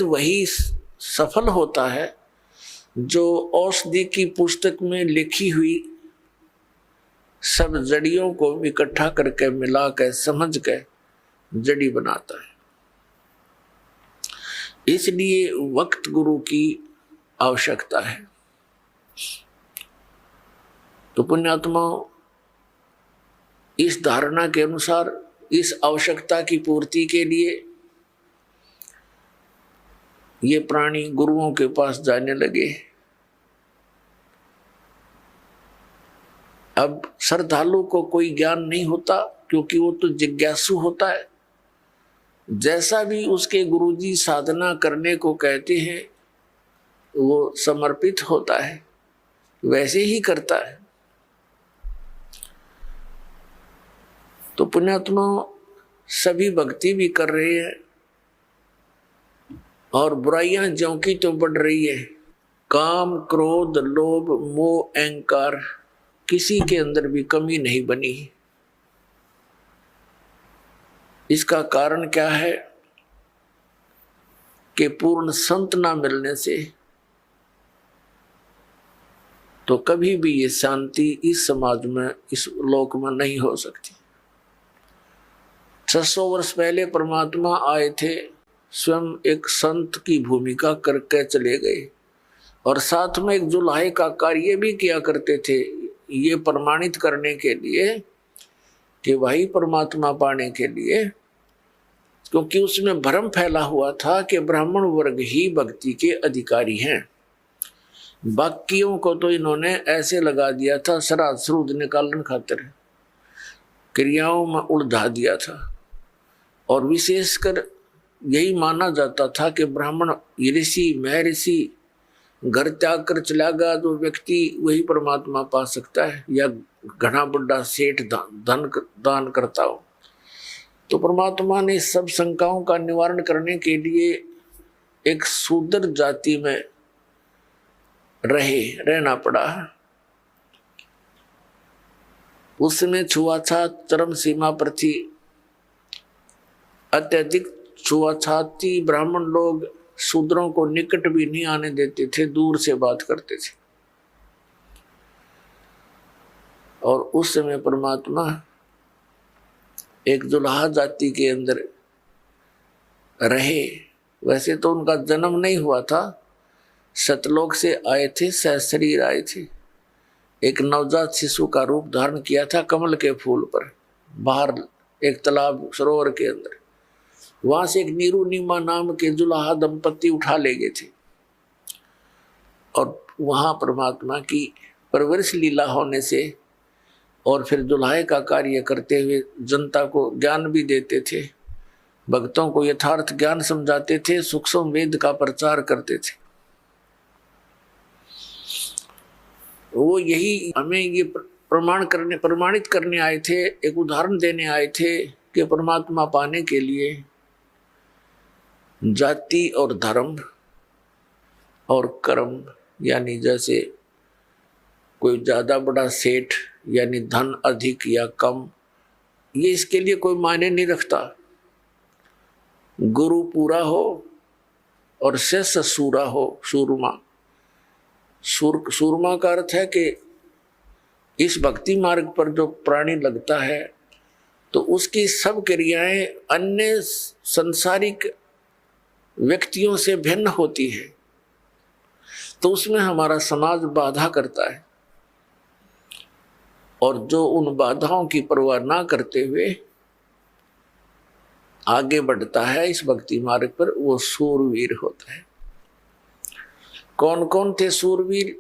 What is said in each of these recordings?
वही सफल होता है जो औषधि की पुस्तक में लिखी हुई सब जड़ियों को इकट्ठा करके मिला कर समझ के जड़ी बनाता है। इसलिए वक्त गुरु की आवश्यकता है। तो पुण्यात्मा, इस धारणा के अनुसार इस आवश्यकता की पूर्ति के लिए ये प्राणी गुरुओं के पास जाने लगे। अब श्रद्धालु को कोई ज्ञान नहीं होता, क्योंकि वो तो जिज्ञासु होता है। जैसा भी उसके गुरुजी साधना करने को कहते हैं वो समर्पित होता है, वैसे ही करता है। तो पुण्यात्मा, सभी भक्ति भी कर रहे हैं और बुराइयां ज्यों की तो बढ़ रही है। काम, क्रोध, लोभ, मोह, अहंकार, किसी के अंदर भी कमी नहीं बनी। इसका कारण क्या है कि पूर्ण संत ना मिलने से तो कभी भी ये शांति इस समाज में, इस लोक में नहीं हो सकती। 600 वर्ष पहले परमात्मा आए थे, स्वयं एक संत की भूमिका करके चले गए और साथ में एक जुल्हे का कार्य भी किया करते थे, ये प्रमाणित करने के लिए कि वही परमात्मा पाने के लिए। क्योंकि उसमें भ्रम फैला हुआ था कि ब्राह्मण वर्ग ही भक्ति के अधिकारी हैं। बाकियों को तो इन्होंने ऐसे लगा दिया था, श्राद्ध श्रूद निकालन खातिर क्रियाओं में उलझा दिया था। और विशेषकर यही माना जाता था कि ब्राह्मण ऋषि, महर्षि घर त्याग कर चला गया जो व्यक्ति वही परमात्मा पा सकता है, या घना बड़ा सेठ धन दान करता हो। तो परमात्मा ने सब शंकाओं का निवारण करने के लिए एक शूद्र जाति में रहना पड़ा। उसमें छुआछात चरम सीमा पर थी, अत्यधिक छुआछाती। ब्राह्मण लोग शूद्रों को निकट भी नहीं आने देते थे, दूर से बात करते थे। और उस समय परमात्मा एक जुल्हा जाति के अंदर रहे। वैसे तो उनका जन्म नहीं हुआ था, सतलोक से आए थे, सहशरीर आए थे। एक नवजात शिशु का रूप धारण किया था कमल के फूल पर, बाहर एक तालाब सरोवर के अंदर। वहां से एक नीरू नीमा नाम के जुल्हा दंपति उठा ले गए थे और वहां परमात्मा की परवरिश लीला होने से और फिर जुल्हे का कार्य करते हुए जनता को ज्ञान भी देते थे, भक्तों को यथार्थ ज्ञान समझाते थे, सूक्ष्म वेद का प्रचार करते थे। वो यही हमें ये प्रमाणित करने आए थे, एक उदाहरण देने आए थे कि परमात्मा पाने के लिए जाति और धर्म और कर्म, यानी जैसे कोई ज्यादा बड़ा सेठ यानी धन अधिक या कम, ये इसके लिए कोई मायने नहीं रखता। गुरु पूरा हो और शिष्य सूरा हो, सूरमा। सूरमा का अर्थ है कि इस भक्ति मार्ग पर जो प्राणी लगता है तो उसकी सब क्रियाएं अन्य संसारिक व्यक्तियों से भिन्न होती है, तो उसमें हमारा समाज बाधा करता है। और जो उन बाधाओं की परवाह ना करते हुए आगे बढ़ता है इस भक्ति मार्ग पर, वो सूरवीर होता है। कौन कौन थे सूरवीर?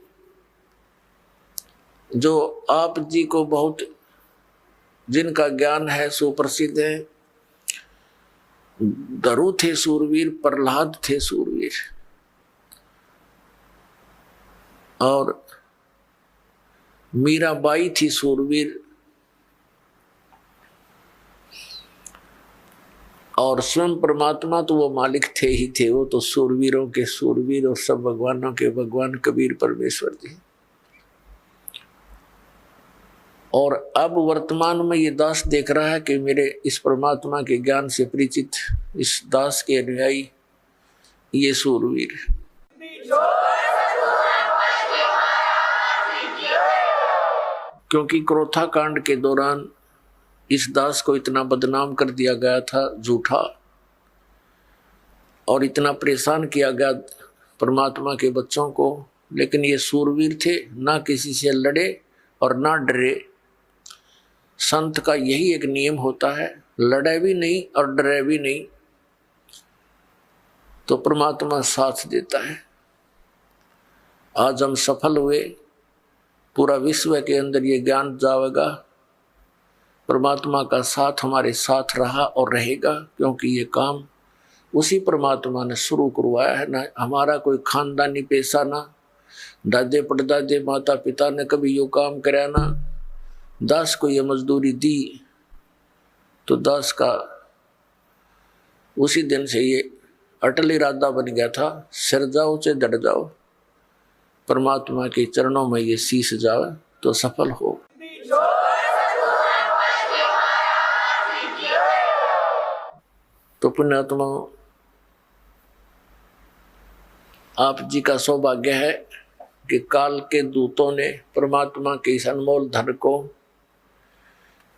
जो आप जी को बहुत, जिनका ज्ञान है, सुप्रसिद्ध है। दरु थे सूरवीर, प्रहलाद थे सूरवीर, और मीराबाई थी सूरवीर, और स्वयं परमात्मा तो वो मालिक थे ही थे। वो तो सूरवीरों के सूरवीर और सब भगवानों के भगवान कबीर परमेश्वर जी। और अब वर्तमान में ये दास देख रहा है कि मेरे इस परमात्मा के ज्ञान से परिचित इस दास के अनुयायी ये सूरवीर। क्योंकि क्रोथा कांड के दौरान इस दास को इतना बदनाम कर दिया गया था, झूठा, और इतना परेशान किया गया परमात्मा के बच्चों को, लेकिन ये सूरवीर थे, ना किसी से लड़े और ना डरे। संत का यही एक नियम होता है, लड़े भी नहीं और डरे भी नहीं, तो परमात्मा साथ देता है। आज हम सफल हुए, पूरा विश्व के अंदर ये ज्ञान जाएगा, परमात्मा का साथ हमारे साथ रहा और रहेगा, क्योंकि ये काम उसी परमात्मा ने शुरू करवाया है। ना हमारा कोई खानदानी पेशा, ना दादे परदादे माता पिता ने कभी यो काम कराया, ना दास को ये मजदूरी दी, तो दास का उसी दिन से ये अटल इरादा बन गया था, सिर जाओ चाहे डट जाओ, परमात्मा के चरणों में ये शीश जावे तो सफल हो। तो पुण्यात्मा, आप जी का सौभाग्य है कि काल के दूतों ने परमात्मा के इस अनमोल धन को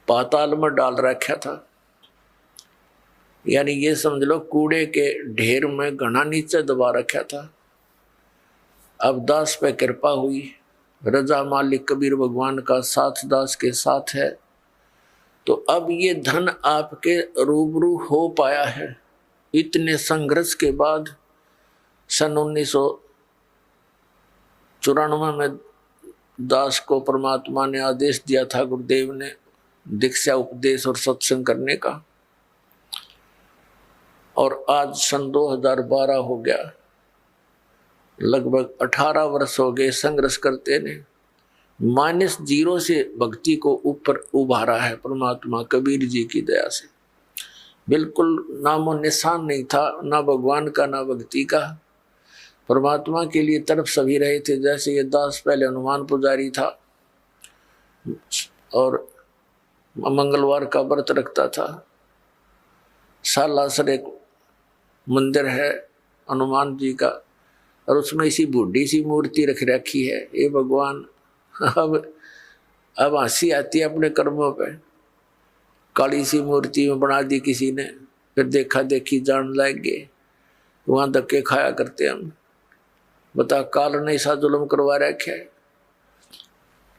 पाताल में डाल रखा था। यानी ये समझ लो कूड़े के ढेर में घना नीचे दबा रखा था। अब दास पे कृपा हुई, रजा मालिक कबीर भगवान का साथ दास के साथ है, तो अब ये धन आपके रूबरू हो पाया है। इतने संघर्ष के बाद सन 1994 में दास को परमात्मा ने आदेश दिया था, गुरुदेव ने, दीक्षा उपदेश और सत्संग करने का, और आज सन 2012 हो गया, लगभग 18 वर्ष हो गए संघर्ष करते ने। -0 से भक्ति को ऊपर उभारा है परमात्मा कबीर जी की दया से। बिल्कुल नामो निशान नहीं था, ना भगवान का ना भक्ति का। परमात्मा के लिए तरफ सभी रहे थे। जैसे ये दास पहले हनुमान पुजारी था और मंगलवार का व्रत रखता था। सालासर एक मंदिर है हनुमान जी का, और उसमें इसी बूढ़ी सी मूर्ति रख रखी है। ये भगवान, अब हंसी आती है अपने कर्मों पे। काली सी मूर्ति में बना दी किसी ने, फिर देखा देखी जान लग गए, वहां धक्के खाया करते हम। बता, काल ने ऐसा जुल्म करवा रखा है।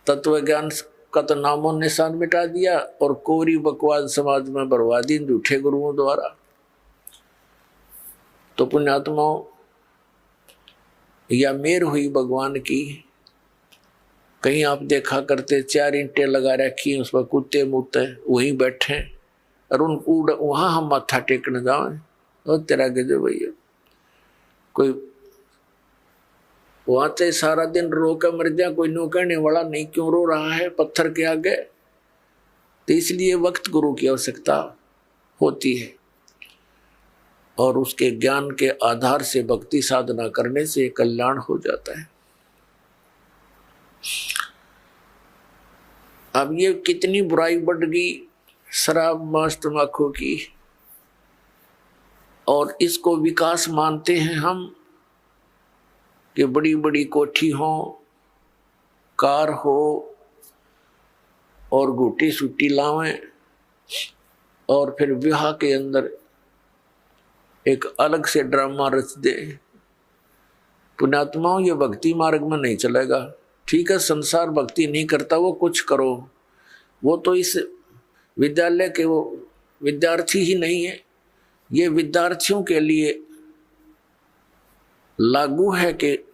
तत्व ज्ञान का तो नामो निशान मिटा दिया और कोरी बकवास समाज में बरवा दी झूठे गुरुओं द्वारा। तो पुण्यात्माओं, या मेर हुई भगवान की। कहीं आप देखा करते 4 ईंटें लगा रखी हैं, उस पर कुत्ते मुत्ते वहीं बैठे, और उन वहां हम माथा टेकने जाए, और तेरा गजब भैया। कोई वहां से सारा दिन रो कर मर जाए, कोई नो कहने वाला नहीं क्यों रो रहा है पत्थर के आगे। तो इसलिए वक्त गुरु की आवश्यकता होती है, और उसके ज्ञान के आधार से भक्ति साधना करने से कल्याण हो जाता है। अब ये कितनी बुराई बढ़ गई शराब मांस तंबाकू की, और इसको विकास मानते हैं हम कि बड़ी बड़ी कोठी हो, कार हो, और गुटी सुटी लावें, और फिर विवाह के अंदर एक अलग से ड्रामा रच दे। पुण्यात्माओं, ये भक्ति मार्ग में नहीं चलेगा। ठीक है, संसार भक्ति नहीं करता, वो कुछ करो, वो तो इस विद्यालय के वो विद्यार्थी ही नहीं है। ये विद्यार्थियों के लिए लागू है कि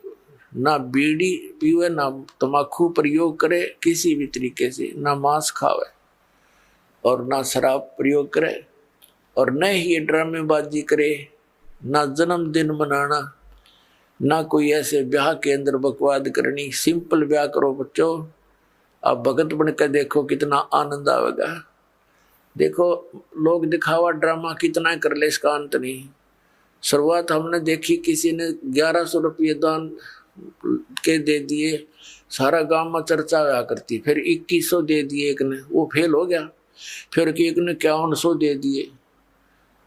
ना बीड़ी पीवे, ना तम्बाकू प्रयोग करे किसी भी तरीके से, ना मांस खावे और ना शराब प्रयोग करे, और न ही ये ड्रामेबाजी करे, ना जन्मदिन मनाना, ना कोई ऐसे ब्याह के अंदर बकवाद करनी। सिंपल ब्याह करो बच्चों, आप भगत बन कर देखो कितना आनंद आएगा। देखो लोग दिखावा ड्रामा कितना कर ले, इसका अंत नहीं। शुरुआत हमने देखी, किसी ने 1100 रुपये दान के दे दिए, सारा गांव में चर्चा हुआ करती। फिर 2100 दे दिए एक ने, वो फेल हो गया। फिर एक ने 5100 दे दिए,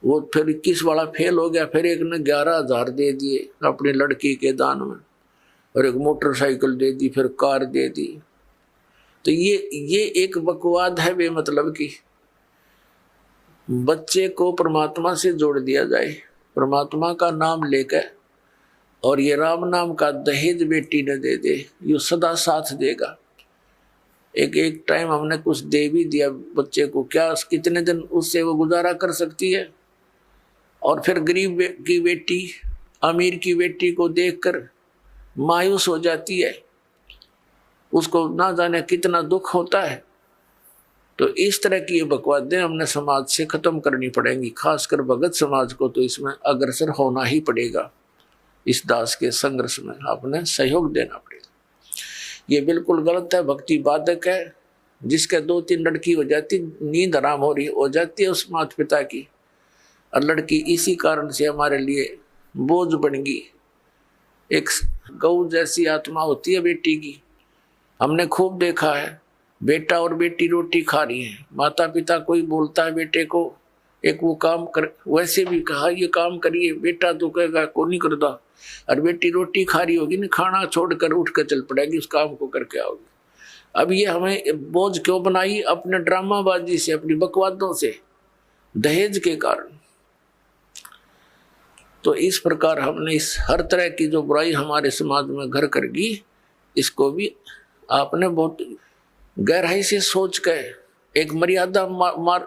वो फिर 21 वाला फेल हो गया, फिर एक ने 11,000 दे दिए अपनी लड़की के दान में, और एक मोटरसाइकिल दे दी, फिर कार दे दी। तो ये एक बकवाद है बेमतलब की। बच्चे को परमात्मा से जोड़ दिया जाए, परमात्मा का नाम लेकर, और ये राम नाम का दहेज बेटी ने दे दे, ये सदा साथ देगा। एक टाइम हमने कुछ दे भी दिया बच्चे को, क्या कितने दिन उससे वो गुजारा कर सकती है? और फिर गरीब की बेटी अमीर की बेटी को देखकर मायूस हो जाती है, उसको ना जाने कितना दुख होता है। तो इस तरह की ये बकवादें हमने समाज से खत्म करनी पड़ेंगी, खासकर भगत समाज को तो इसमें अग्रसर होना ही पड़ेगा। इस दास के संघर्ष में आपने सहयोग देना पड़ेगा। ये बिल्कुल गलत है, भक्ति बाधक है। जिसके 2-3 लड़की हो जाती, नींद आराम हो जाती है उस माता पिता की, और लड़की इसी कारण से हमारे लिए बोझ बन गई। एक गऊ जैसी आत्मा होती है बेटी की। हमने खूब देखा है, बेटा और बेटी रोटी खा रही है, माता पिता कोई बोलता है बेटे को, एक वो काम कर, वैसे भी कहा ये काम करिए, बेटा तो कहेगा को नहीं करता, और बेटी रोटी खा रही होगी ना, खाना छोड़कर उठ कर चल पड़ेगी, उस काम को करके आओगी। अब ये हमें बोझ क्यों बनाई? अपने ड्रामाबाजी से, अपनी बकवादों से, दहेज के कारण। तो इस प्रकार हमने इस हर तरह की जो बुराई हमारे समाज में घर कर गई, इसको भी आपने बहुत गहराई से सोच कर, एक मर्यादा मार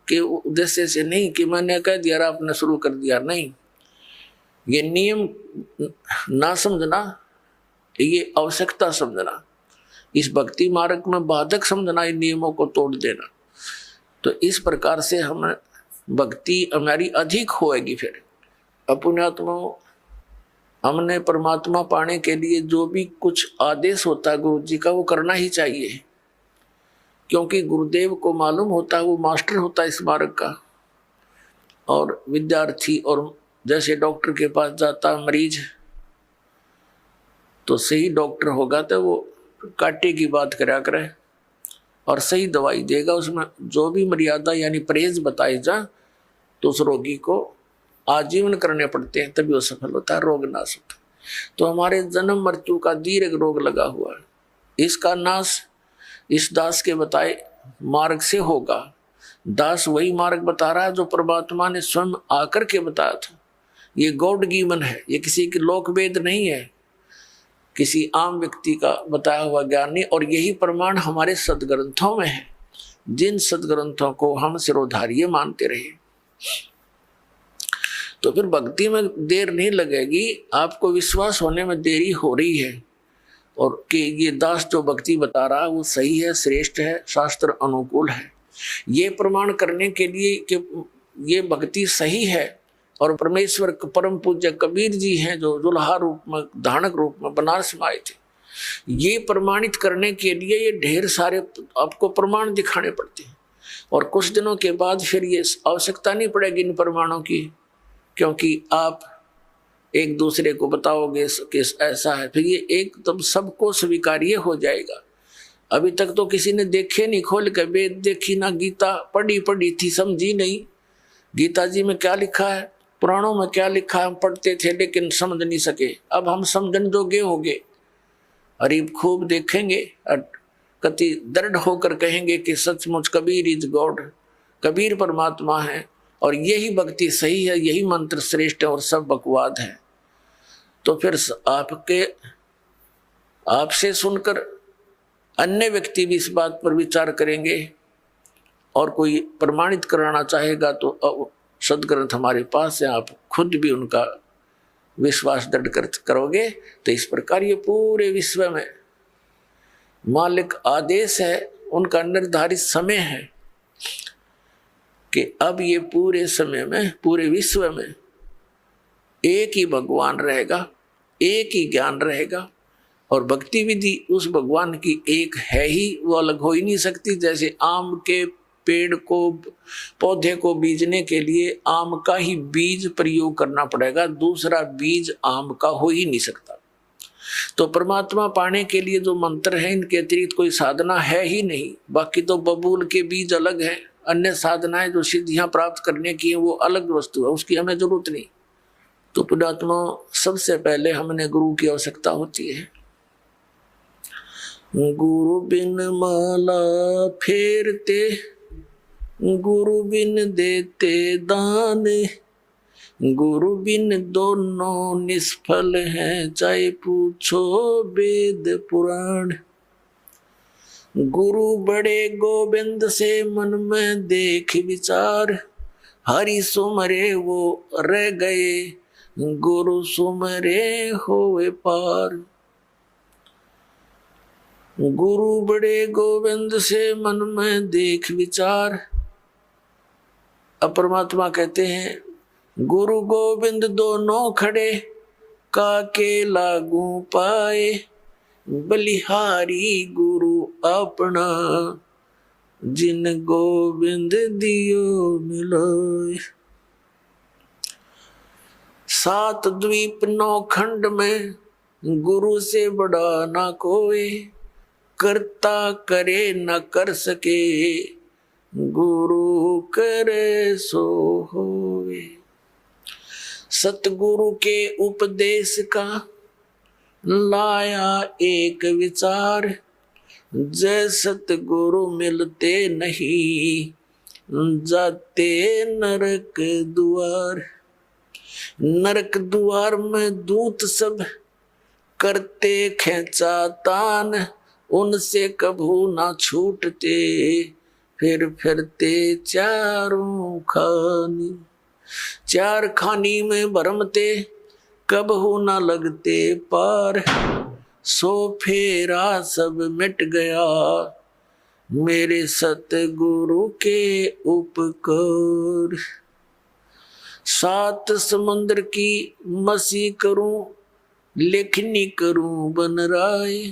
के उद्देश्य से नहीं कि मैंने कह दिया आपने शुरू कर दिया, नहीं। ये नियम ना समझना, ये आवश्यकता समझना, इस भक्ति मार्ग में बाधक समझना, इन नियमों को तोड़ देना। तो इस प्रकार से हम भक्ति हमारी अधिक होएगी। फिर अपने आत्मा हमने परमात्मा पाने के लिए जो भी कुछ आदेश होता है गुरु जी का, वो करना ही चाहिए, क्योंकि गुरुदेव को मालूम होता है, वो मास्टर होता है इस मार्ग का। और विद्यार्थी, और जैसे डॉक्टर के पास जाता मरीज, तो सही डॉक्टर होगा तो वो कांटे की बात करा करे और सही दवाई देगा। उसमें जो भी मर्यादा यानी परहेज बताए जा, तो उस रोगी को आजीवन करने पड़ते हैं, तभी वो सफल होता है, रोग नाश होता है। तो हमारे जन्म मृत्यु का दीर्घ रोग लगा हुआ है, इसका नाश इस दास के बताए मार्ग से होगा। दास वही मार्ग बता रहा है जो परमात्मा ने स्वयं आकर के बताया था। ये गॉड गिवन है, ये किसी की लोक वेद नहीं है, किसी आम व्यक्ति का बताया हुआ ज्ञान नहीं। और यही प्रमाण हमारे सदग्रंथों में है, जिन सदग्रंथों को हम सिरोधार्य मानते रहे। तो फिर भक्ति में देर नहीं लगेगी, आपको विश्वास होने में देरी हो रही है, और कि ये दास जो भक्ति बता रहा है वो सही है, श्रेष्ठ है, शास्त्र अनुकूल है। ये प्रमाण करने के लिए कि ये भक्ति सही है, और परमेश्वर परम पूज्य कबीर जी हैं जो दुल्हा रूप में, धानक रूप में बनारस में आए थे, ये प्रमाणित करने के लिए ये ढेर सारे आपको प्रमाण दिखाने पड़ते हैं। और कुछ दिनों के बाद फिर ये आवश्यकता नहीं पड़ेगी इन प्रमाणों की, क्योंकि आप एक दूसरे को बताओगे कि ऐसा है, फिर ये एकदम सबको स्वीकार्य हो जाएगा। अभी तक तो किसी ने देखे नहीं, खोल के वेद देखी ना, गीता पढ़ी थी, समझी नहीं गीता जी में क्या लिखा है, पुराणों में क्या लिखा है, हम पढ़ते थे लेकिन समझ नहीं सके। अब हम समझन जोगे होंगे, अरे खूब देखेंगे और कति दृढ़ होकर कहेंगे कि सचमुच कबीर इज गॉड, कबीर परमात्मा है, और यही भक्ति सही है, यही मंत्र श्रेष्ठ है, और सब बकवाद है। तो फिर आपसे सुनकर अन्य व्यक्ति भी इस बात पर विचार करेंगे, और कोई प्रमाणित कराना चाहेगा तो सदग्रंथ हमारे पास है, आप खुद भी उनका विश्वास दृढ़ करोगे। तो इस प्रकार ये पूरे विश्व में मालिक आदेश है, उनका निर्धारित समय है कि अब ये पूरे समय में, पूरे विश्व में एक ही भगवान रहेगा, एक ही ज्ञान रहेगा, और भक्ति विधि उस भगवान की एक है ही, वो अलग हो ही नहीं सकती। जैसे आम के पेड़ को, पौधे को बीजने के लिए आम का ही बीज प्रयोग करना पड़ेगा, दूसरा बीज आम का हो ही नहीं सकता। तो परमात्मा पाने के लिए जो मंत्र है, इनके अतिरिक्त कोई साधना है ही नहीं। बाकी तो बबूल के बीज अलग है, अन्य साधनाएं जो सिद्धियां प्राप्त करने की है वो अलग वस्तु है, उसकी हमें जरूरत नहीं। तो पुण्यात्मा, सबसे पहले हमने गुरु की आवश्यकता होती है। गुरु बिन माला फेरते, गुरु बिन देते दान, गुरु बिन दोनों निष्फल हैं, चाहे पूछो वेद पुराण। गुरु बड़े गोविंद से मन में देख विचार, हरि सुमरे वो रह गए, गुरु सुमरे होवे पार। गुरु बड़े गोविंद से मन में देख विचार। अब परमात्मा कहते हैं गुरु गोविंद दोनों खड़े, काके लागू पाए, बलिहारी गुरु अपना, जिन गोविंद दियो मिलाए। 7 द्वीप 9 खंड में गुरु से बड़ा ना कोई, करता करे न कर सके, गुरु करे सो होवे। सतगुरु के उपदेश का लाया एक विचार, जय सतगुरु मिलते नहीं, जाते नरक द्वार। नरक द्वार में दूत सब करते खेचा तान, उनसे कभू ना छूटते, फिर फिरते चारों खानी। 4 खानी में भरमते, कबहू ना लगते पार, सो फेरा सब मिट गया, मेरे सतगुरु के उपकार। 7 समुद्र की मसी करूं, लेखनी करूं बन राय,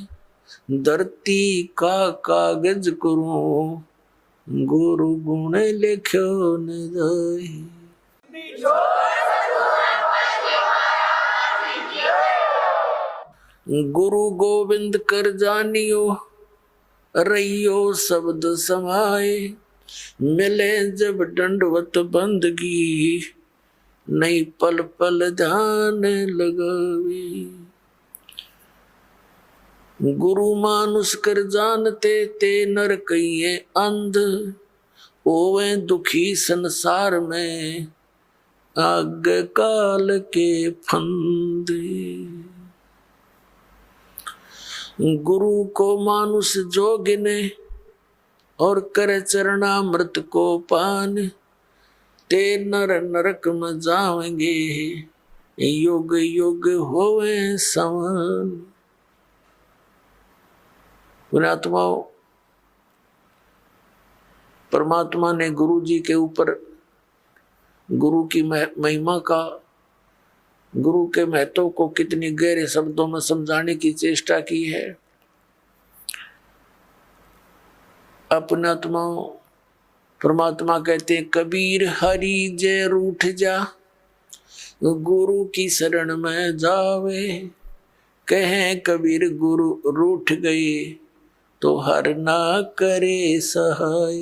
धरती का कागज करूं, गुरु गुण लिखो न जाए। गुरु गोविंद कर जानियो, रहियो शब्द समाए, मिले जब दंडवत बंदगी, नहीं पल पल ध्यान लगावे। गुरु मानुष कर जानते, ते नर कहिए अंध, ओवे दुखी संसार में, आग काल के फंदे। गुरु को मानुष जो गिने, और करे चरणामृत को पान, ते नर नरक में जाएंगे, युग युग होवे समान। पुण्यात्माओं, परमात्मा ने गुरु जी के ऊपर गुरु की महिमा का, गुरु के महत्व को कितनी गहरे शब्दों में समझाने की चेष्टा की है। पुण्यात्माओं, परमात्मा कहते हैं कबीर हरि जय रूठ जा, गुरु की शरण में जावे। कहे कबीर गुरु रूठ गए, तो हर ना करे सहाय।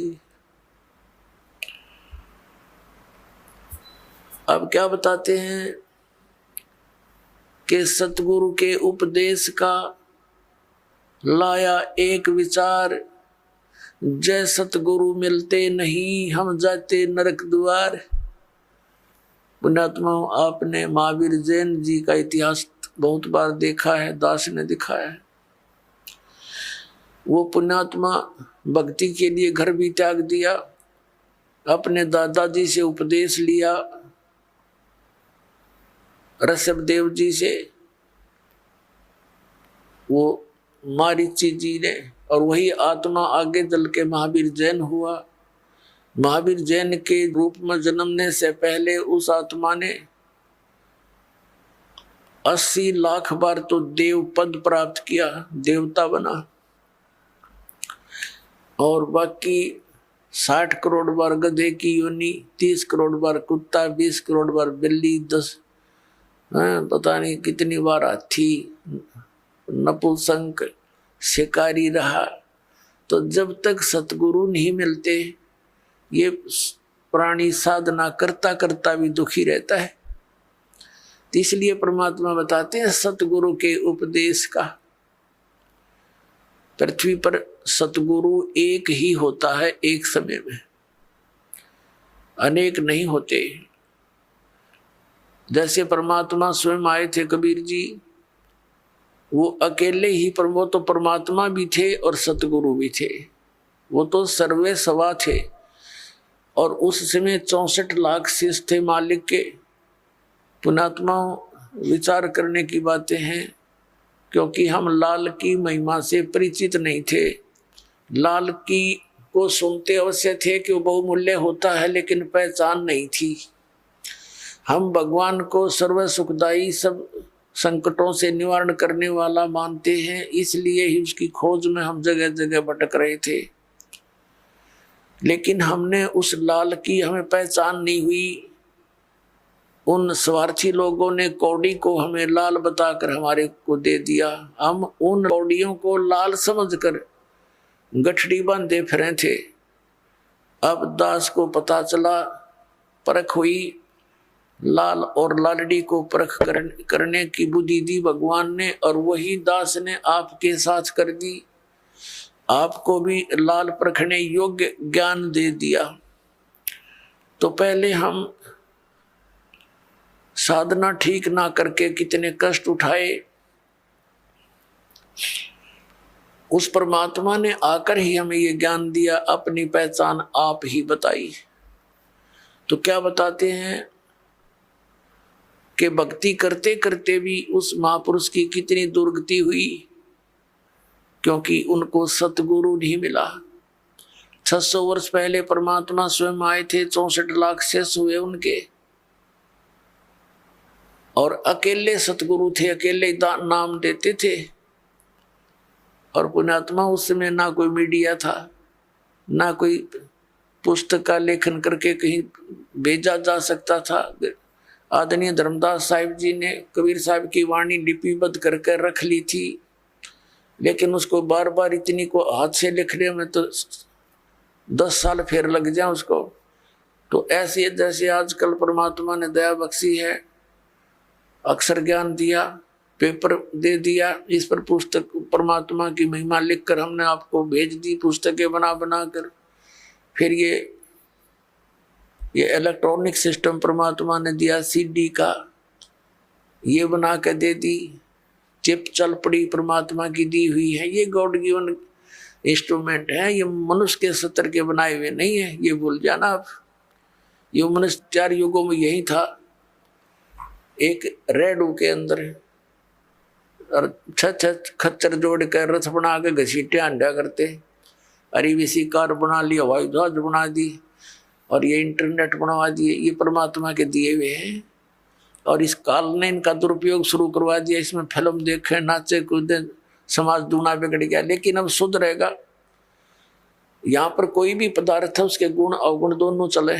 अब क्या बताते हैं कि सतगुरु के उपदेश का लाया एक विचार, जय सतगुरु मिलते नहीं, हम जाते नरक द्वार। पुण्यात्मा, आपने महावीर जैन जी का इतिहास बहुत बार देखा है, दास ने दिखाया है। वो पुण्यात्मा भक्ति के लिए घर भी त्याग दिया, अपने दादाजी से उपदेश लिया, ऋषभ देव जी से, वो मारीची जी ने, और वही आत्मा आगे चल के महावीर जैन हुआ। महावीर जैन के रूप में जन्मने से पहले उस आत्मा ने 80 लाख बार तो देव पद प्राप्त किया, देवता बना, और बाकी 60 करोड़ बार गधे की योनि, 30 करोड़ बार कुत्ता, 20 करोड़ बार बिल्ली, 10 पता नहीं कितनी बार हाथी, नपुंसक, शिकारी रहा। तो जब तक सतगुरु नहीं मिलते ये प्राणी साधना करता करता भी दुखी रहता है। तो इसलिए परमात्मा बताते हैं सतगुरु के उपदेश का। पृथ्वी पर सतगुरु एक ही होता है, एक समय में, अनेक नहीं होते। जैसे परमात्मा स्वयं आए थे कबीर जी, वो अकेले ही, पर वो तो परमात्मा भी थे और सतगुरु भी थे, वो तो सर्वे सवा थे। और उस समय 64 लाख शिष्य थे मालिक के। पुणात्मा विचार करने की बातें हैं, क्योंकि हम लाल की महिमा से परिचित नहीं थे। लाल की को सुनते अवश्य थे कि वो बहुमूल्य होता है, लेकिन पहचान नहीं थी। हम भगवान को सर्व सुखदाई, सब संकटों से निवारण करने वाला मानते हैं, इसलिए ही उसकी खोज में हम जगह जगह भटक रहे थे। लेकिन हमने उस लाल की हमें पहचान नहीं हुई। उन स्वार्थी लोगों ने कौड़ी को हमें लाल बताकर हमारे को दे दिया। हम उन कौड़ियों को लाल समझकर गठड़ी बांधे फिरे थे। अब दास को पता चला, परख हुई, लाल और लालड़ी को परख करने की बुद्धि दी भगवान ने, और वही दास ने आपके साथ कर दी। आपको भी लाल परखने योग्य ज्ञान दे दिया। तो पहले हम साधना ठीक ना करके कितने कष्ट उठाए, उस परमात्मा ने आकर ही हमें ये ज्ञान दिया, अपनी पहचान आप ही बताई। तो क्या बताते हैं कि भक्ति करते करते भी उस महापुरुष की कितनी दुर्गति हुई, क्योंकि उनको सतगुरु नहीं मिला। 600 वर्ष पहले परमात्मा स्वयं आए थे, 64 लाख शिष्य हुए उनके, और अकेले सतगुरु थे, अकेले नाम देते थे। और पुण्यात्मा उस समय ना कोई मीडिया था, ना कोई पुस्तक का लेखन करके कहीं भेजा जा सकता था। आदरणीय धर्मदास साहिब जी ने कबीर साहब की वाणी लिपिबद्ध करके रख ली थी, लेकिन उसको बार बार इतनी को हाथ से लिखने में तो 10 साल फिर लग जाए उसको। तो ऐसे जैसे आजकल परमात्मा ने दया बख्शी है, अक्षर ज्ञान दिया, पेपर दे दिया, इस पर पुस्तक परमात्मा की महिमा लिखकर हमने आपको भेज दी, पुस्तकें बना बना कर। फिर ये इलेक्ट्रॉनिक सिस्टम परमात्मा ने दिया, सीडी का ये बना के दे दी, चिप चल पड़ी परमात्मा की दी हुई है। ये गॉड गिवन इंस्ट्रूमेंट है, ये मनुष्य के सत्र के बनाए हुए नहीं है, ये भूल जाना आप। ये मनुष्य 4 युगों में यही था, एक रेडू के अंदर और 6 खच्चर जोड़ कर रथ बना के घसीटे अंडा करते, अरीवीसी कार बना ली, हवाई जहाज बना दी, और ये इंटरनेट बनवा दिए। ये परमात्मा के दिए हुए हैं, और इस काल ने इनका दुरुपयोग शुरू करवा दिया। इसमें फिल्म देखे, नाचे कूदे, समाज दूना बिगड़ गया। लेकिन अब सुधरेगा। यहाँ पर कोई भी पदार्थ है, उसके गुण अवगुण दोनों चले,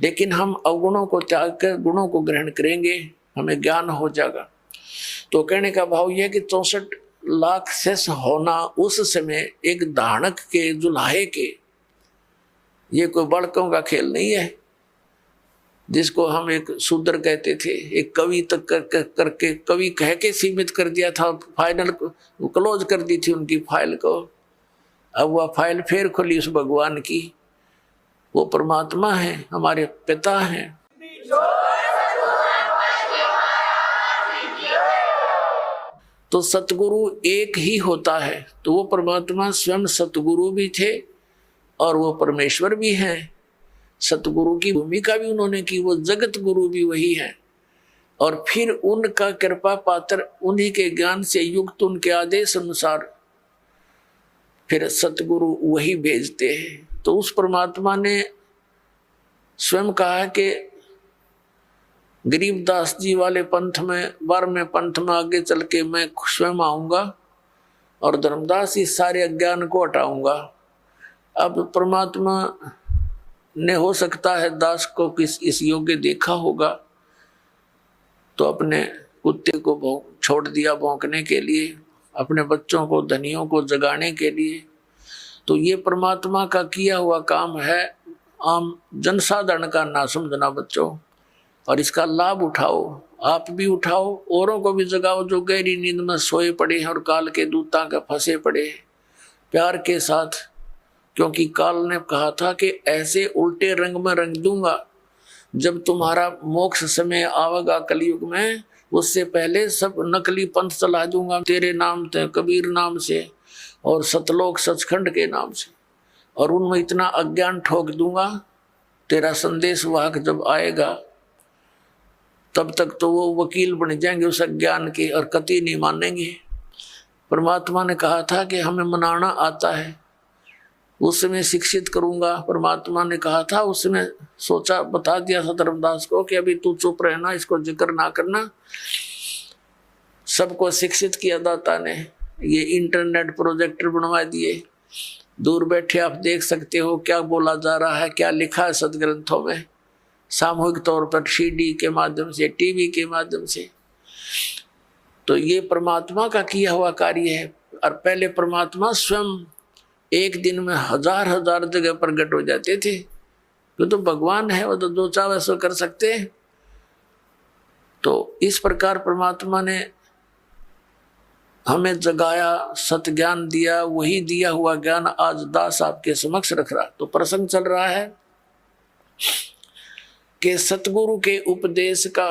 लेकिन हम अवगुणों को त्याग कर गुणों को ग्रहण करेंगे, हमें ज्ञान हो जाएगा। तो कहने का भाव यह कि 64 लाख शेष होना उस समय एक धानक के, जुल्हाए के, ये कोई बड़कों का खेल नहीं है, जिसको हम एक शूद्र कहते थे। एक कवि तक करके कवि कह के सीमित कर दिया था, फाइनल को क्लोज कर दी थी उनकी फाइल को। अब वह फाइल फिर खुली उस भगवान की। वो परमात्मा है, हमारे पिता हैं। तो सतगुरु एक ही होता है। तो वो परमात्मा स्वयं सतगुरु भी थे और वो परमेश्वर भी हैं। सतगुरु की भूमिका भी उन्होंने की, वो जगत गुरु भी वही है। और फिर उनका कृपा पात्र, उन्हीं के ज्ञान से युक्त, उनके आदेश अनुसार फिर सतगुरु वही भेजते हैं। तो उस परमात्मा ने स्वयं कहा कि गरीबदास जी वाले पंथ में, 12वें पंथ में आगे चल के मैं स्वयं आऊंगा और धर्मदास इस सारे अज्ञान को हटाऊंगा। अब परमात्मा ने हो सकता है दास को किस इस योग्य देखा होगा, तो अपने कुत्ते को छोड़ दिया भौंकने के लिए, अपने बच्चों को, धनियों को जगाने के लिए। तो ये परमात्मा का किया हुआ काम है। आम जनसाधारण का ना समझना बच्चों, और इसका लाभ उठाओ, आप भी उठाओ, औरों को भी जगाओ जो गहरी नींद में सोए पड़े हैं और काल के दूतां के फंसे पड़े हैं, प्यार के साथ। क्योंकि काल ने कहा था कि ऐसे उल्टे रंग में रंग दूंगा जब तुम्हारा मोक्ष समय आवेगा कलयुग में, उससे पहले सब नकली पंथ चला दूंगा तेरे नाम से, कबीर नाम से और सतलोक सचखंड के नाम से, और उनमें इतना अज्ञान ठोक दूंगा, तेरा संदेश वाहक जब आएगा तब तक तो वो वकील बन जाएंगे उस अज्ञान के और कति नहीं मानेंगे। परमात्मा ने कहा था कि हमें मनाना आता है, उसमें शिक्षित करूंगा। परमात्मा ने कहा था, उसमें सोचा, बता दिया था धर्मदास को कि अभी तू चुप रहना, इसको जिक्र ना करना। सबको शिक्षित किया दाता ने, ये इंटरनेट प्रोजेक्टर बनवा दिए, दूर बैठे आप देख सकते हो क्या बोला जा रहा है, क्या लिखा है सदग्रंथों में, सामूहिक तौर पर सीडी के माध्यम से, टीवी के माध्यम से। तो ये परमात्मा का किया हुआ कार्य है। और पहले परमात्मा स्वयं एक दिन में हजार हजार जगह प्रकट हो जाते थे, वो तो भगवान है, वो तो जो चाहे सो कर सकते हैं। तो इस प्रकार परमात्मा ने हमें जगाया, सत ज्ञान दिया, वही दिया हुआ ज्ञान आज दास आपके समक्ष रख रहा। तो प्रसंग चल रहा है कि सतगुरु के उपदेश का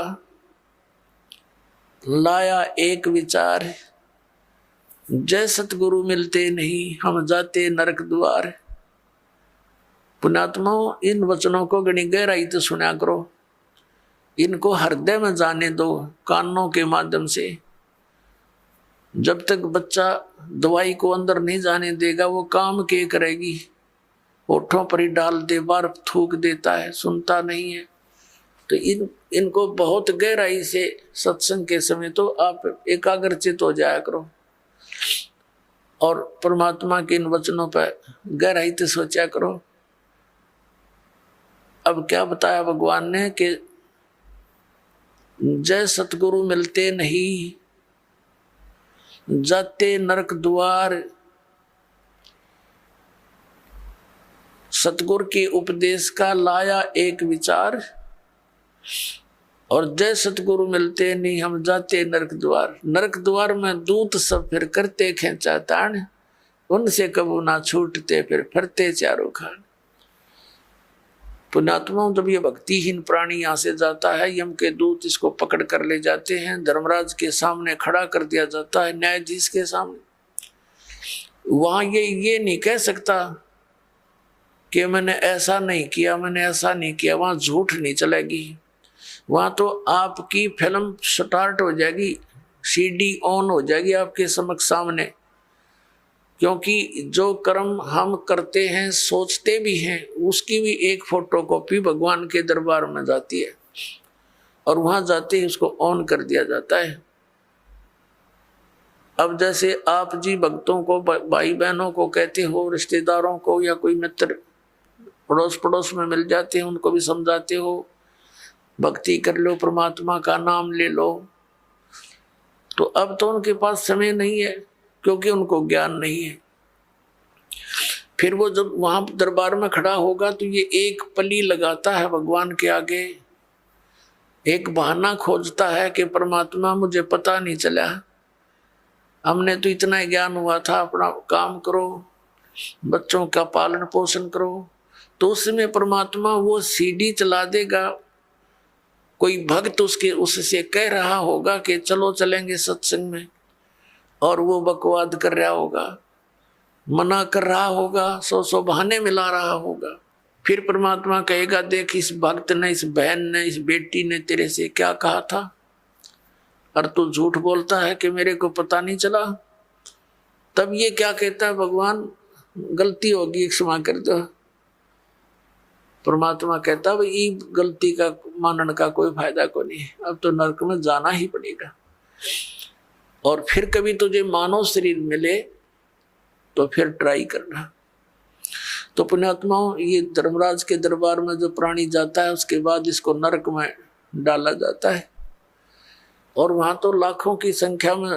लाया एक विचार, जय सतगुरु मिलते नहीं हम जाते नरक द्वार। पुण्यात्माओं, इन वचनों को गणी गहराई से सुना करो, इनको हृदय में जाने दो कानों के माध्यम से। जब तक बच्चा दवाई को अंदर नहीं जाने देगा वो काम के करेगी, होठों पर ही डाल दे, बार थूक देता है, सुनता नहीं है। तो इनको बहुत गहराई से सत्संग के समय तो आप एकाग्रचित हो जाया करो और परमात्मा के इन वचनों पर गहराई से सोचा करो। अब क्या बताया भगवान ने कि जय सतगुरु मिलते नहीं जाते नरक द्वार। सतगुरु के उपदेश का लाया एक विचार, और जय सतगुरु मिलते नहीं हम जाते नरक द्वार। नरक द्वार में दूत सब फिर करते खेचा तान, उनसे कबू ना छूटते फिर फरते चारों खान। पुण्यात्माओं, जब ये भक्तिहीन प्राणी यहाँ से जाता है, यम के दूत इसको पकड़ कर ले जाते हैं, धर्मराज के सामने खड़ा कर दिया जाता है, न्यायाधीश के सामने। वहां ये नहीं कह सकता कि मैंने ऐसा नहीं किया, मैंने ऐसा नहीं किया, वहां झूठ नहीं चलेगी। वहां तो आपकी फिल्म स्टार्ट हो जाएगी, सीडी ऑन हो जाएगी आपके समक्ष सामने। क्योंकि जो कर्म हम करते हैं, सोचते भी हैं, उसकी भी एक फोटोकॉपी भगवान के दरबार में जाती है और वहां जाते ही उसको ऑन कर दिया जाता है। अब जैसे आप जी भक्तों को, भाई बहनों को कहते हो, रिश्तेदारों को या कोई मित्र पड़ोस पड़ोस में मिल जाते हैं, उनको भी समझाते हो भक्ति कर लो, परमात्मा का नाम ले लो। तो अब तो उनके पास समय नहीं है क्योंकि उनको ज्ञान नहीं है। फिर वो जब वहां दरबार में खड़ा होगा तो ये एक पली लगाता है भगवान के आगे, एक बहाना खोजता है कि परमात्मा मुझे पता नहीं चला, हमने तो इतना ज्ञान हुआ था, अपना काम करो, बच्चों का पालन पोषण करो। तो उसमें परमात्मा वो सीडी चला देगा, कोई भक्त उससे कह रहा होगा कि चलो चलेंगे सत्संग में, और वो बकवाद कर रहा होगा, मना कर रहा होगा, सौ बहाने मिला रहा होगा। फिर परमात्मा कहेगा, देख इस भक्त ने, इस बहन ने, इस बेटी ने तेरे से क्या कहा था, और तू झूठ बोलता है कि मेरे को पता नहीं चला। तब ये क्या कहता है, भगवान गलती होगी, क्षमा कर दो। परमात्मा कहता भाई ये गलती का मानने का कोई फायदा को नहीं, अब तो नरक में जाना ही पड़ेगा। और फिर कभी तुझे मानव शरीर मिले तो फिर ट्राई करना। तो पुण्यात्माओं, ये धर्मराज के दरबार में जो प्राणी जाता है उसके बाद इसको नरक में डाला जाता है, और वहां तो लाखों की संख्या में,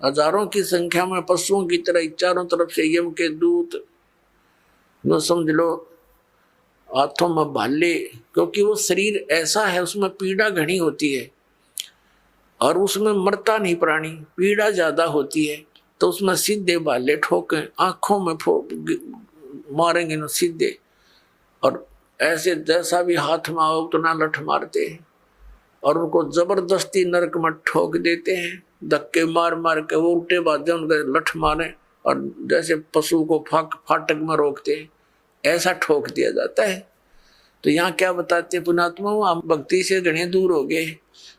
हजारों की संख्या में पशुओं की तरह चारों तरफ से यम के दूत, जो समझ लो हाथों में भाले, क्योंकि वो शरीर ऐसा है उसमें पीड़ा घनी होती है और उसमें मरता नहीं प्राणी, पीड़ा ज्यादा होती है, तो उसमें सीधे भाले ठोके, आंखों में मारेंगे ना सीधे, और ऐसे जैसा भी हाथ में आओ उतना लठ मारते हैं और उनको जबरदस्ती नरक में ठोक देते हैं, धक्के मार मार के वो उल्टे बाजे उनके लठ मारे और जैसे पशु को फाटक में रोकते हैं ऐसा ठोक दिया जाता है। तो यहाँ क्या बताते हैं पुण्यात्मा, हम भक्ति से घने दूर हो गए,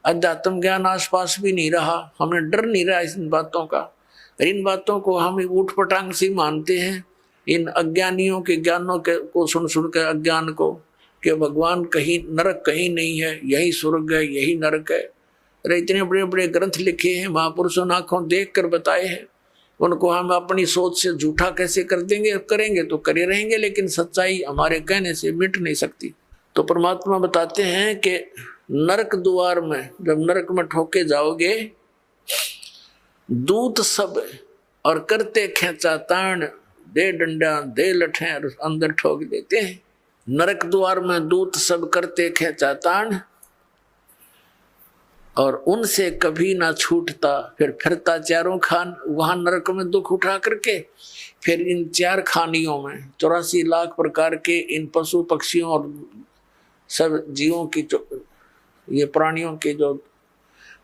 अध्यात्म ज्ञान आसपास भी नहीं रहा, हमें डर नहीं रहा इन बातों का, इन बातों को हम ऊट पटांग से मानते हैं, इन अज्ञानियों के ज्ञानों के को सुन सुन के अज्ञान को, कि भगवान कहीं नरक कहीं नहीं है, यही स्वर्ग है यही नरक है। अरे इतने बड़े बड़े ग्रंथ लिखे हैं, महापुरुषों ने आंखों देख कर बताए हैं, उनको हम अपनी सोच से झूठा कैसे कर देंगे, करेंगे तो करे रहेंगे, लेकिन सच्चाई हमारे कहने से मिट नहीं सकती। तो परमात्मा बताते हैं कि नरक द्वार में जब नरक में ठोके जाओगे, दूत सब और करते खेचा ताण, दे डंडा दे लठे अंदर ठोक देते हैं। नरक द्वार में दूत सब करते खेचा ताण और उनसे कभी ना छूटता, फिर फिरता चारों खान, वहां नरक में दुख उठा करके फिर इन चार खानियों में 84 लाख प्रकार के इन पशु पक्षियों और सब जीवों की जो ये प्राणियों के जो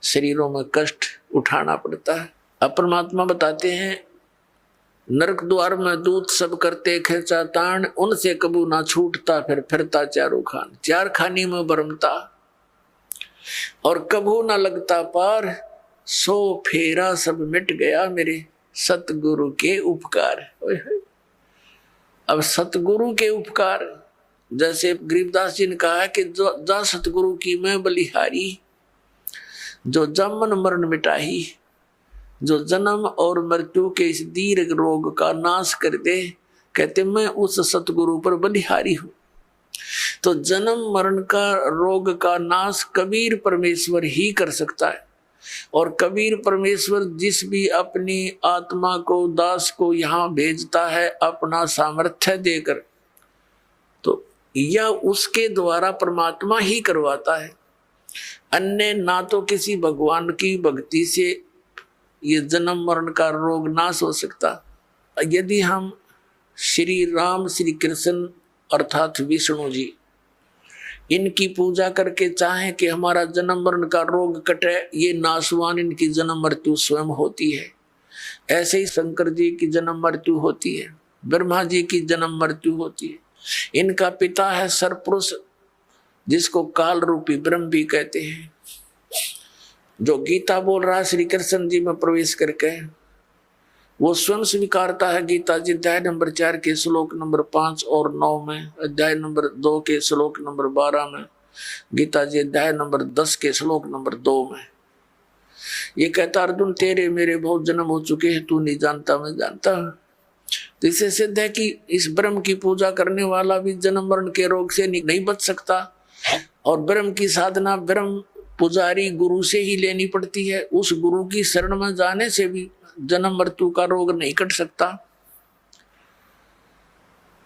शरीरों में कष्ट उठाना पड़ता है। अब परमात्मा बताते हैं नरक द्वार में दूत सब करते खेचा ताण, उनसे कबू ना छूटता, फिर फिरता चारों खान, चार खानी में भरमता और कबू ना लगता पार, सो फेरा सब मिट गया मेरे सतगुरु के उपकार। अब सतगुरु के उपकार, जैसे गरीबदास जी ने कहा है कि जा सतगुरु की मैं बलिहारी, जो जमन मरण मिटाही, जो जन्म और मृत्यु के इस दीर्घ रोग का नाश कर दे, कहते मैं उस सतगुरु पर बलिहारी हूं। तो जन्म मरण का रोग का नाश कबीर परमेश्वर ही कर सकता है, और कबीर परमेश्वर जिस भी अपनी आत्मा को दास को यहाँ भेजता है अपना सामर्थ्य देकर, तो यह उसके द्वारा परमात्मा ही करवाता है। अन्य ना तो किसी भगवान की भक्ति से ये जन्म मरण का रोग नाश हो सकता। यदि हम श्री राम श्री कृष्ण अर्थात विष्णु जी इनकी पूजा करके चाहें कि हमारा जन्म मरण का रोग कटे, ये नाशवान इनकी जन्म मृत्यु स्वयं होती है। ऐसे ही शंकर जी की जन्म मृत्यु होती है, ब्रह्मा जी की जन्म मृत्यु होती है। इनका पिता है सरपुरुष, जिसको काल रूपी ब्रह्म भी कहते हैं। जो गीता बोल रहा है श्री कृष्ण जी में प्रवेश करके, वो स्वयं स्वीकारता है। गीता जी अध्याय नंबर 4 के श्लोक नंबर 5 और 9 में, अध्याय नंबर 2 के श्लोक नंबर 12 में, गीता जी अध्याय नंबर 10 के श्लोक नंबर 2 में ये कहता, अर्जुन तेरे मेरे बहुत जन्म हो चुके हैं, तू नहीं जानता मैं जानता हूं। तो इससे सिद्ध है कि इस ब्रह्म की पूजा करने वाला भी जन्म मरण के रोग से नहीं बच सकता, और ब्रह्म की साधना ब्रह्म पुजारी गुरु से ही लेनी पड़ती है। उस गुरु की शरण में जाने से भी जन्म मृत्यु का रोग नहीं कट सकता,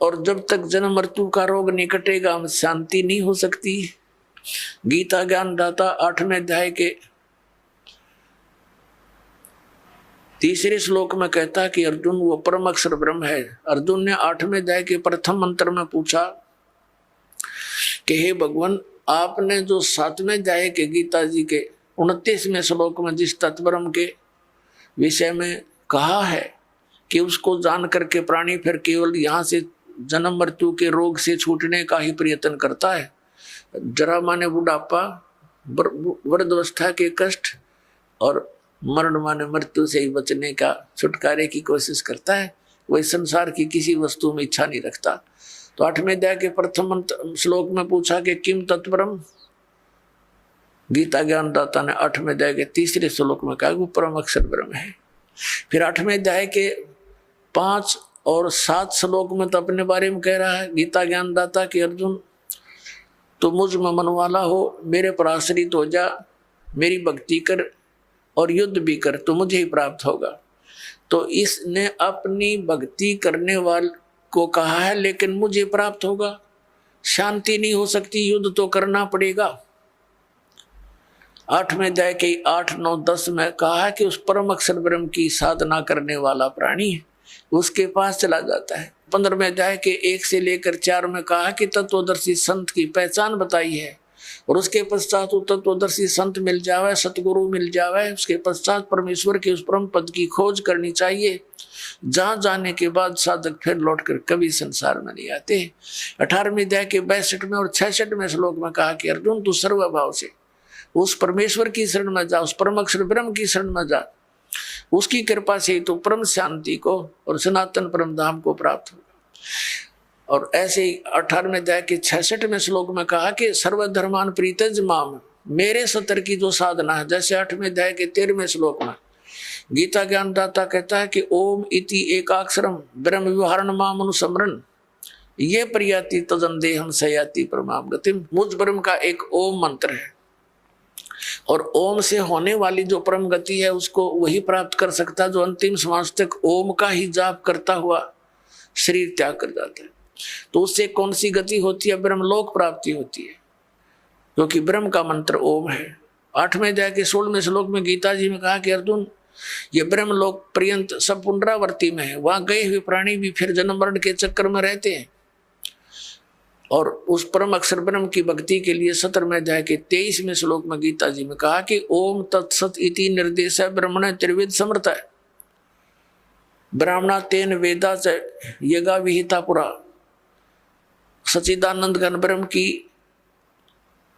और जब तक जन्म मृत्यु का रोग नहीं कटेगा हम शांति नहीं हो सकती। गीता ज्ञान दाता 8वें अध्याय के 3 श्लोक में कहता कि अर्जुन वो परम अक्षर ब्रह्म है। अर्जुन ने 8वें अध्याय के प्रथम मंत्र में पूछा कि हे भगवान, आपने जो 7वें अध्याय के गीता जी के 29वें श्लोक में जिस तत्ब्रह्म के विषय में कहा है कि उसको जान करके प्राणी फिर केवल यहाँ से जन्म मृत्यु के रोग से छूटने का ही प्रयत्न करता है, जरा माने बुढ़ापा, वृद्धावस्था के कष्ट और मरण माने मृत्यु से ही बचने का छुटकारे की कोशिश करता है, वही संसार की किसी वस्तु में इच्छा नहीं रखता। तो 8वें अध्याय के प्रथम श्लोक में पूछा कि किम तत्ब्रह्म, गीता ज्ञान दाता ने 8वें अध्याय के 3 श्लोक में कहा वो परम अक्षर ब्रह्म है। फिर 8वें अध्याय के 5 और 7 श्लोक में तो अपने बारे में कह रहा है गीता ज्ञान दाता कि अर्जुन तो मुझ में मन वाला हो, मेरे पर आश्रित हो जा, मेरी भक्ति कर और युद्ध भी कर तो मुझे ही प्राप्त होगा। तो इसने अपनी भक्ति करने वाले को कहा है लेकिन मुझे प्राप्त होगा, शांति नहीं हो सकती, युद्ध तो करना पड़ेगा। 8वें अध्याय के 8, 9, 10 में कहा है कि उस परम अक्षर ब्रह्म की साधना करने वाला प्राणी उसके पास चला जाता है। 15वें अध्याय के 1 से लेकर 4 में कहा कि तत्वदर्शी संत की पहचान बताई है, और उसके पश्चात तत्वदर्शी संत मिल जावे, सतगुरु मिल जावे, उसके पश्चात परमेश्वर के उस परम पद की खोज करनी चाहिए, जहां जाने के बाद साधक फिर लौटकर कभी संसार में नहीं आते। 18वें अध्याय के 62 में और 66वें श्लोक में कहा कि अर्जुन तू सर्वभाव से उस परमेश्वर की शरण में जा, उस परम अक्षर ब्रह्म की शरण में जा, उसकी कृपा से तो परम शांति को और सनातन परम धाम को प्राप्त होगा। और ऐसे ही 18वें अध्याय के 66वें श्लोक में कहा कि सर्वधर्मान प्रीतज माम, मेरे सतर की जो साधना है, जैसे 8वें अध्याय के 13वें श्लोक में गीता ज्ञानदाता कहता है कि ओम इति एकाक्षरम ब्रह्म विवहारण माम अनुसमरण ये प्रयाति तजन देहम सयाति परमाम गतिम। मुझ ब्रह्म का एक ओम मंत्र है, और ओम से होने वाली जो परम गति है उसको वही प्राप्त कर सकता है जो अंतिम श्वास तक ओम का ही जाप करता हुआ शरीर त्याग कर जाता है। तो उससे कौन सी गति होती है? ब्रह्मलोक प्राप्ति होती है, क्योंकि ब्रह्म का मंत्र ओम है। 8वें अध्याय के 16वें श्लोक में गीता जी में कहा कि अर्जुन ये ब्रह्मलोक पर्यंत सब पुनरावर्ती में है, वहां गए हुए प्राणी भी फिर जन्म मरण के चक्कर में रहते हैं। और उस परम अक्षर ब्रह्म की भक्ति के लिए 17वें अध्याय के 23वें श्लोक में गीता जी में कहा कि ओम तत्सत इति निर्देश ब्रह्मण त्रिवेद समर्थ है, ब्राह्मणा तेन वेदा च यगा विहिता पुरा। सच्चिदानंद घन ब्रह्म की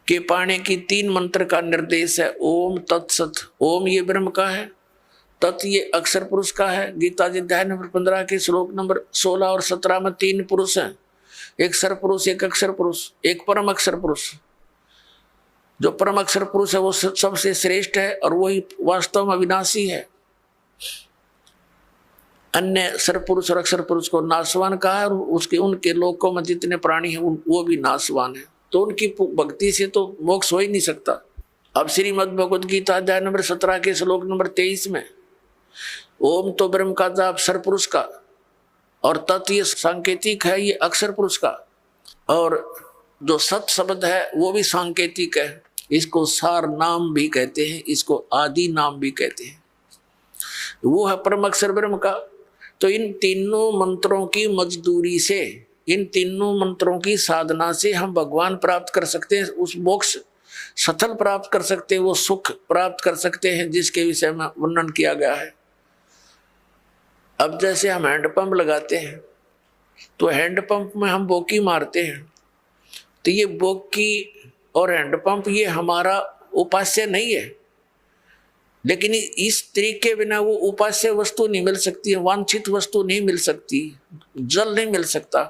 के पाने की 3 मंत्र का निर्देश है। ओम तत्सत, ओम ये ब्रह्म का है, तत् ये अक्षर पुरुष का है। गीता जी अध्याय नंबर 15 के श्लोक नंबर 16 और 17 में 3 पुरुष हैं, एक सर पुरुष, एक अक्षर पुरुष, एक परम अक्षर पुरुष। जो परम अक्षर पुरुष है वो सबसे श्रेष्ठ है और वही वास्तव में अविनाशी है। अन्य सर पुरुष और अक्षर पुरुष को नाशवान कहा है, और उसके उनके लोकों में जितने प्राणी हैं वो भी नाशवान है। तो उनकी भक्ति से तो मोक्ष हो ही नहीं सकता। अब श्रीमद् भगवद गीता अध्याय नंबर 17 के श्लोक नंबर 23 में ओम तो ब्रह्म का जाप सर पुरुष का, और तत् ये सांकेतिक है, ये अक्षर पुरुष का, और जो सत शब्द है वो भी सांकेतिक है। इसको सार नाम भी कहते हैं, इसको आदि नाम भी कहते हैं, वो है परम अक्षर ब्रह्म का। तो इन तीनों मंत्रों की मजदूरी से, इन तीनों मंत्रों की साधना से हम भगवान प्राप्त कर सकते हैं, उस मोक्ष सफल प्राप्त कर सकते हैं, वो सुख प्राप्त कर सकते हैं जिसके विषय में वर्णन किया गया है। अब जैसे हम हैंडपंप लगाते हैं तो हैंडपंप में हम बोकी मारते हैं, तो ये बोकी और हैंडपंप ये हमारा उपास्य नहीं है, लेकिन इस तरीके के बिना वो उपास्य वस्तु नहीं मिल सकती, वांछित वस्तु नहीं मिल सकती, जल नहीं मिल सकता।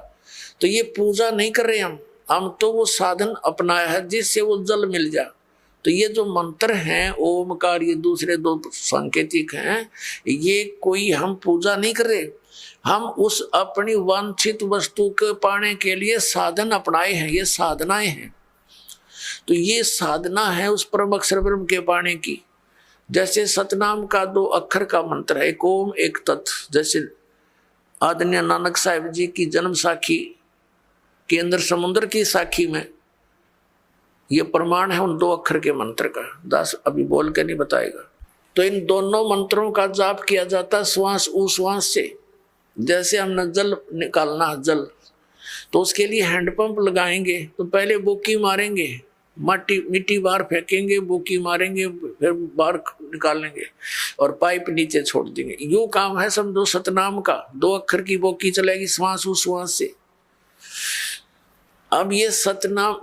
तो ये पूजा नहीं कर रहे हम तो वो साधन अपनाया है जिससे वो जल मिल जा। तो ये जो मंत्र हैं ओमकार, ये दूसरे 2 सांकेतिक हैं, ये कोई हम पूजा नहीं कर रहे, हम उस अपनी वांछित वस्तु के पाने के लिए साधन अपनाए हैं, ये साधनाएं हैं। तो ये साधना है उस परम अक्षर ब्रह्म के पाने की। जैसे सतनाम का 2 अक्षर का मंत्र है, एक ओम एक तत्। जैसे आदरणीय नानक साहिब जी की जन्म साखी के अंदर समुद्र की साखी में ये प्रमाण है उन 2 अक्षर के मंत्र का। दास अभी बोल के नहीं बताएगा। तो इन दोनों मंत्रों का जाप किया जाता है श्वास उश्वास से। जैसे हमने जल निकालना जल, तो उसके लिए हैंडपंप लगाएंगे, तो पहले बोकी मारेंगे, मिट्टी बाहर फेंकेंगे, बोकी मारेंगे, फिर बाहर निकालेंगे और पाइप नीचे छोड़ देंगे। यूं काम है समझो सतनाम का। 2 अक्षर की बोकी चलेगी श्वास उश्वास से। अब ये सतनाम,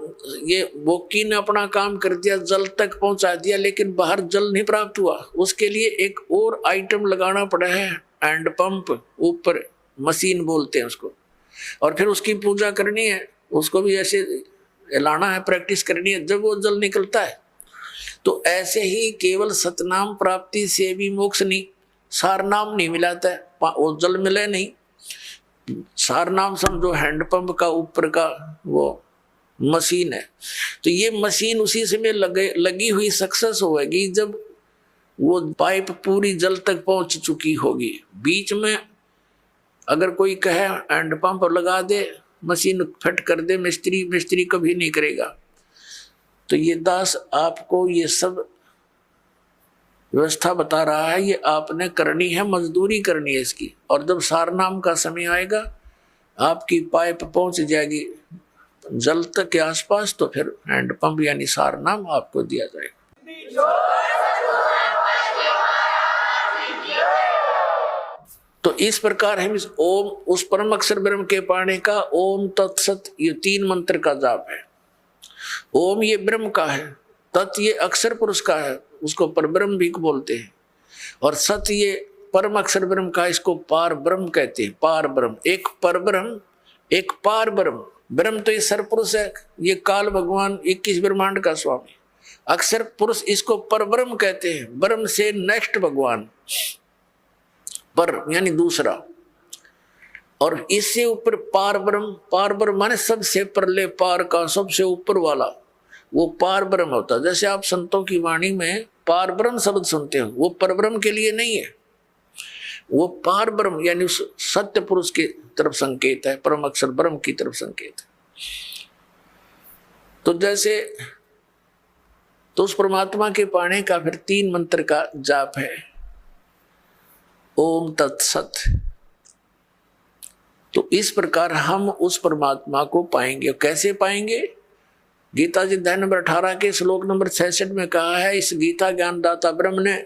ये बोकी ने अपना काम कर दिया, जल तक पहुंचा दिया, लेकिन बाहर जल नहीं प्राप्त हुआ। उसके लिए एक और आइटम लगाना पड़ा है, हैंड पंप, ऊपर मशीन बोलते हैं उसको, और फिर उसकी पूजा करनी है, उसको भी ऐसे हिलाना है, प्रैक्टिस करनी है, जब वो जल निकलता है। तो ऐसे ही केवल सतनाम प्राप्ति से भी मोक्ष नहीं, सार नाम नहीं मिलाता है, वो जल मिले नहीं। सार नाम समझो हैंडपंप का ऊपर का वो मशीन है। तो ये मशीन उसी समय लगी हुई सक्सेस होगी जब वो पाइप पूरी जल तक पहुंच चुकी होगी। बीच में अगर कोई कहे हैंडपंप लगा दे मशीन फिट कर दे मिस्त्री, मिस्त्री कभी नहीं करेगा। तो ये दास आपको ये सब व्यवस्था बता रहा है, ये आपने करनी है, मजदूरी करनी है इसकी। और जब सारनाम का समय आएगा, आपकी पाइप पहुंच जाएगी जल तक के आसपास, तो फिर हैंडपंप यानी सारनाम आपको दिया जाएगा। तो इस प्रकार हम इस ओम, उस परम अक्षर ब्रह्म के पाने का ओम तत्सत, ये 3 मंत्र का जाप है। ओम ये ब्रह्म का है, तत् ये अक्षर पुरुष का है, उसको परब्रह्म भी बोलते हैं, और सत ये परम अक्षर ब्रह्म का, इसको पार ब्रह्म कहते हैं। पार ब्रह्म, एक परब्रह्म एक पार ब्रह्म। ब्रह्म तो ये सरपुरुष है, ये काल भगवान 21 ब्रह्मांड का स्वामी। अक्षर पुरुष इसको परब्रह्म कहते हैं, ब्रह्म से नेक्स्ट भगवान, पर यानी दूसरा। और इससे ऊपर पार ब्रह्म, पार ब्रह्म माने सबसे परले पार का, सबसे ऊपर वाला, वो पार ब्रह्म होता है। जैसे आप संतों की वाणी में पार ब्रह्म शब्द सुनते हो, वो परब्रह्म के लिए नहीं है, वो पार ब्रह्म यानी उस सत्य पुरुष की तरफ संकेत है, परम अक्षर ब्रह्म की तरफ संकेत है। तो जैसे तो उस परमात्मा के पाने का फिर 3 मंत्र का जाप है, ओम तत्सत। तो इस प्रकार हम उस परमात्मा को पाएंगे। कैसे पाएंगे? गीता जी अध्याय नंबर 18 के श्लोक नंबर 66 में कहा है, इस गीता ज्ञानदाता ब्रह्म ने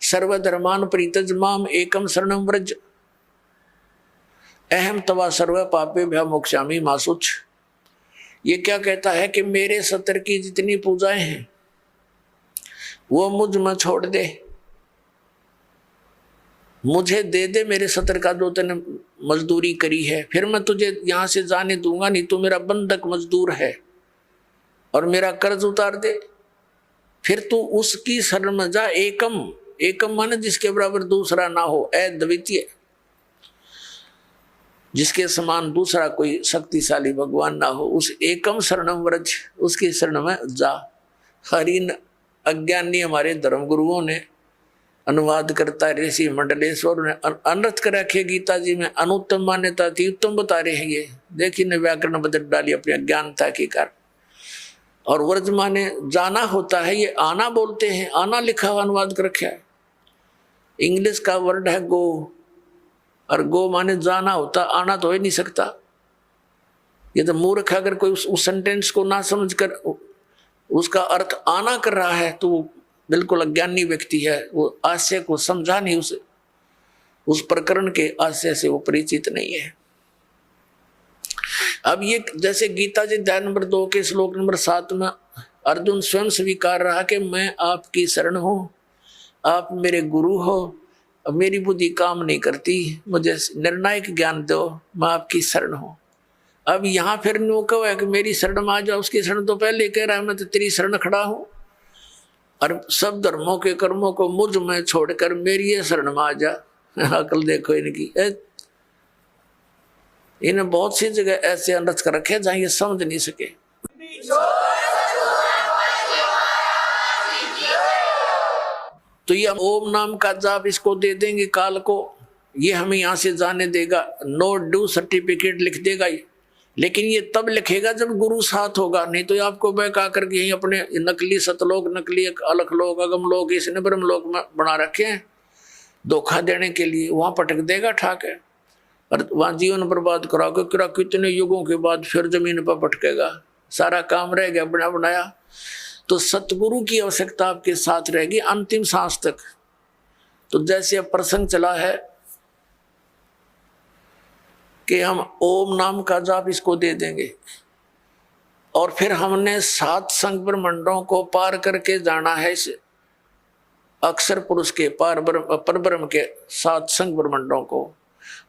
सर्वधर्मान परित्यज माम एकम शरणम व्रज अहम तवा सर्व पापे भ्य मोक्षामि मा शुच। ये क्या कहता है कि मेरे सत्र की जितनी पूजाएं हैं वो मुझ में छोड़ दे, मुझे दे दे मेरे सत्र का जो तूने मजदूरी करी है, फिर मैं तुझे यहां से जाने दूंगा नहीं, तू मेरा बंधक मजदूर है, और मेरा कर्ज उतार दे। फिर तू उसकी शरण में जा। एकम, एकम माने जिसके बराबर दूसरा ना हो, अद्वितीय, जिसके समान दूसरा कोई शक्तिशाली भगवान ना हो, उस एकम शरणम व्रज, उसकी शरण में जा। हरिन अज्ञानी हमारे धर्म गुरुओं ने अनुवाद करता है, ऋषि मंडलेश्वर ने अनर्थ कर रखे गीता जी में, अनुत्तम मान्यता थी, उत्तम बता रहे हैं ये। देखिए ने व्याकरण बदल डाली अपनी अज्ञानता के कारण। और व्रज माने जाना होता है, ये आना बोलते हैं, आना लिखा हुआ अनुवाद कर रखा है। इंग्लिश का वर्ड है गो, और गो माने जाना होता, आना तो हो ही नहीं सकता। ये तो मूर्ख, अगर कोई उस सेंटेंस को ना समझकर उसका अर्थ आना कर रहा है तो वो बिल्कुल अज्ञानी व्यक्ति है, वो आशय को समझा नहीं, उस प्रकरण के आशय से वो परिचित नहीं है। अब ये जैसे गीता जी अध्याय नंबर 2 के श्लोक नंबर 7 में अर्जुन स्वयं स्वीकार रहा कि मैं आपकी शरण हूं, आप मेरे गुरु हो, अब मेरी बुद्धि काम नहीं करती, मुझे निर्णायक ज्ञान दो, मैं आपकी शरण हूं। अब यहाँ फिर नो है कि मेरी शरण में आ जाओ, उसकी शरण तो पहले कह रहा है मैं तो तेरी शरण खड़ा हूं, और सब धर्मों के कर्मों को मुझ में छोड़कर मेरी ये शरण में आ जा। अकल देखो इनकी, इन्हें बहुत सी जगह ऐसे अनर्थ कर रखे जहां ये समझ नहीं सके। तो ये ओम नाम का जाप इसको दे देंगे काल को, ये हमें यहां से जाने देगा, नो ड्यू सर्टिफिकेट लिख देगा ये। लेकिन ये तब लिखेगा जब गुरु साथ होगा, नहीं तो आपको बहका करके यही अपने नकली सतलोक, नकली अलख लोक, अगम लोक, इसने ब्रह्म लोक में बना रखे हैं धोखा देने के लिए, वहां पटक देगा ठाक है, और वहां जीवन बर्बाद करा के कितने युगों के बाद फिर जमीन पर पटकेगा, सारा काम रह गया बना बनाया। तो सतगुरु की आवश्यकता आपके साथ रहेगी अंतिम सांस तक। तो जैसे अब प्रसंग चला है कि हम ओम नाम का जाप इसको दे देंगे, और फिर हमने 7 संग ब्रह्मंडों को पार करके जाना है इस अक्षर पुरुष के पर ब्रह्म के 7 संग ब्रह्मंडों को,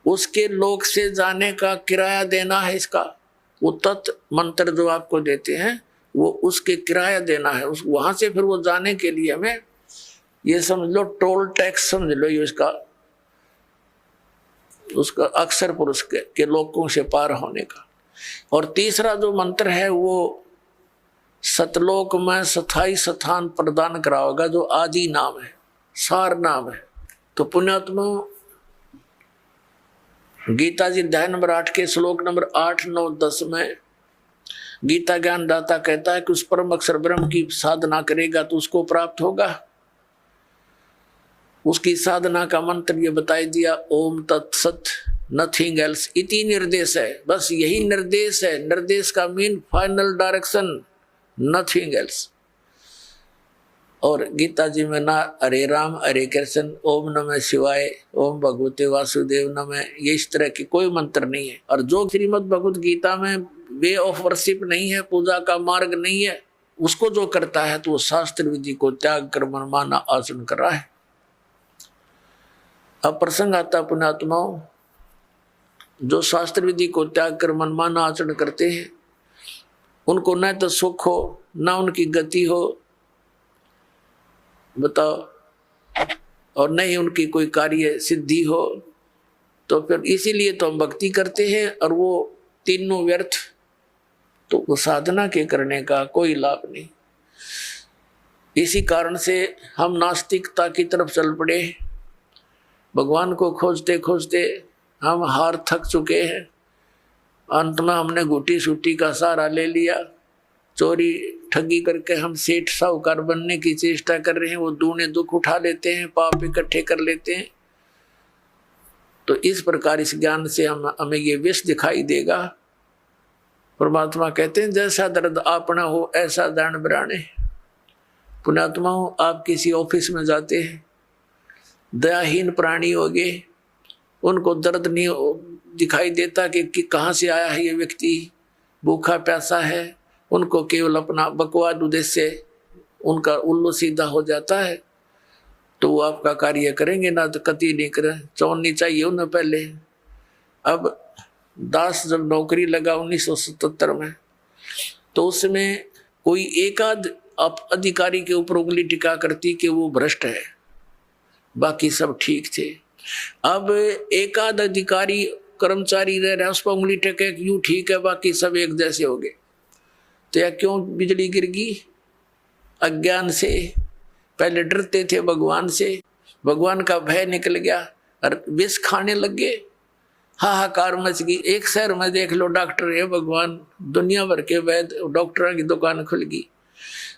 उसके लोक से जाने का किराया देना है इसका। वो तत् मंत्र जो आपको देते हैं वो उसके किराया देना है, उस वहां से फिर वो जाने के लिए हमें ये समझ लो टोल टैक्स समझ लो, ये उसका अक्षर पुरुष के लोकों से पार होने का। और तीसरा जो मंत्र है वो सतलोक में स्थायी स्थान प्रदान कराओगा, जो आदि नाम है, सार नाम है। तो पुण्यात्मा गीता जी अध्याय नंबर 8 के श्लोक नंबर 8, 9, 10 में गीता ज्ञानदाता कहता है कि उस परम अक्षर ब्रह्म की साधना करेगा तो उसको प्राप्त होगा। उसकी साधना का मंत्र ये बताई दिया, ओम तत्सत, नथिंग एल्स, इति निर्देश है, बस यही निर्देश है। निर्देश का mean final direction, nothing else. और गीता जी में ना हरे राम हरे कृष्ण, ओम नमः शिवाय, ओम भगवते वासुदेव नमः, ये इस तरह की कोई मंत्र नहीं है। और जो श्रीमद् भगवत गीता में वे ऑफ वर्शिप नहीं है, पूजा का मार्ग नहीं है, उसको जो करता है तो वो शास्त्र विधि को त्याग कर मनमाना आचरण कर रहा है। अब प्रसंग आता पुण्यात्माओं, जो शास्त्र विधि को त्याग कर मनमाना आचरण करते हैं उनको न तो सुख हो न उनकी गति हो, बताओ, और न ही उनकी कोई कार्य सिद्धि हो। तो फिर इसीलिए तो हम भक्ति करते हैं और वो तीनों व्यर्थ, तो वो साधना के करने का कोई लाभ नहीं। इसी कारण से हम नास्तिकता की तरफ चल पड़े। भगवान को खोजते खोजते हम हार थक चुके हैं। अंत में हमने घुटी सूटी का सहारा ले लिया, चोरी ठगी करके हम सेठ साहूकार बनने की चेष्टा कर रहे हैं। वो दूने दुख उठा लेते हैं, पाप इकट्ठे कर लेते हैं। तो इस प्रकार इस ज्ञान से हमें ये विष दिखाई देगा। परमात्मा कहते हैं जैसा दर्द आपना हो ऐसा दान बराने। पुण्यात्मा हो, आप किसी ऑफिस में जाते हैं, दयाहीन प्राणी होगे, उनको दर्द नहीं दिखाई देता कि कहाँ से आया है ये व्यक्ति, भूखा प्यासा है। उनको केवल अपना बकवाद उद्देश्य उनका उल्लू सीधा हो जाता है, तो वो आपका कार्य करेंगे ना, तो कति नहीं करें। चौनी चाहिए उन्हें पहले। अब दास जब नौकरी लगा 1977 में, तो उसमें कोई एक आध अधिकारी के ऊपर उंगली टिका करती कि वो भ्रष्ट है, बाकी सब ठीक थे। अब एक आध अधिकारी कर्मचारी रह रहा है, उस पर उंगली टेके यूं ठीक है, बाकी सब एक जैसे हो गए। तो या क्यों बिजली गिर गई? अज्ञान से। पहले डरते थे भगवान से, भगवान का भय निकल गया और विष खाने लग गए। हाहाकार मच गई। एक शहर में देख लो डॉक्टर है भगवान, दुनिया भर के वैद्य डॉक्टरों की दुकान खुल गई।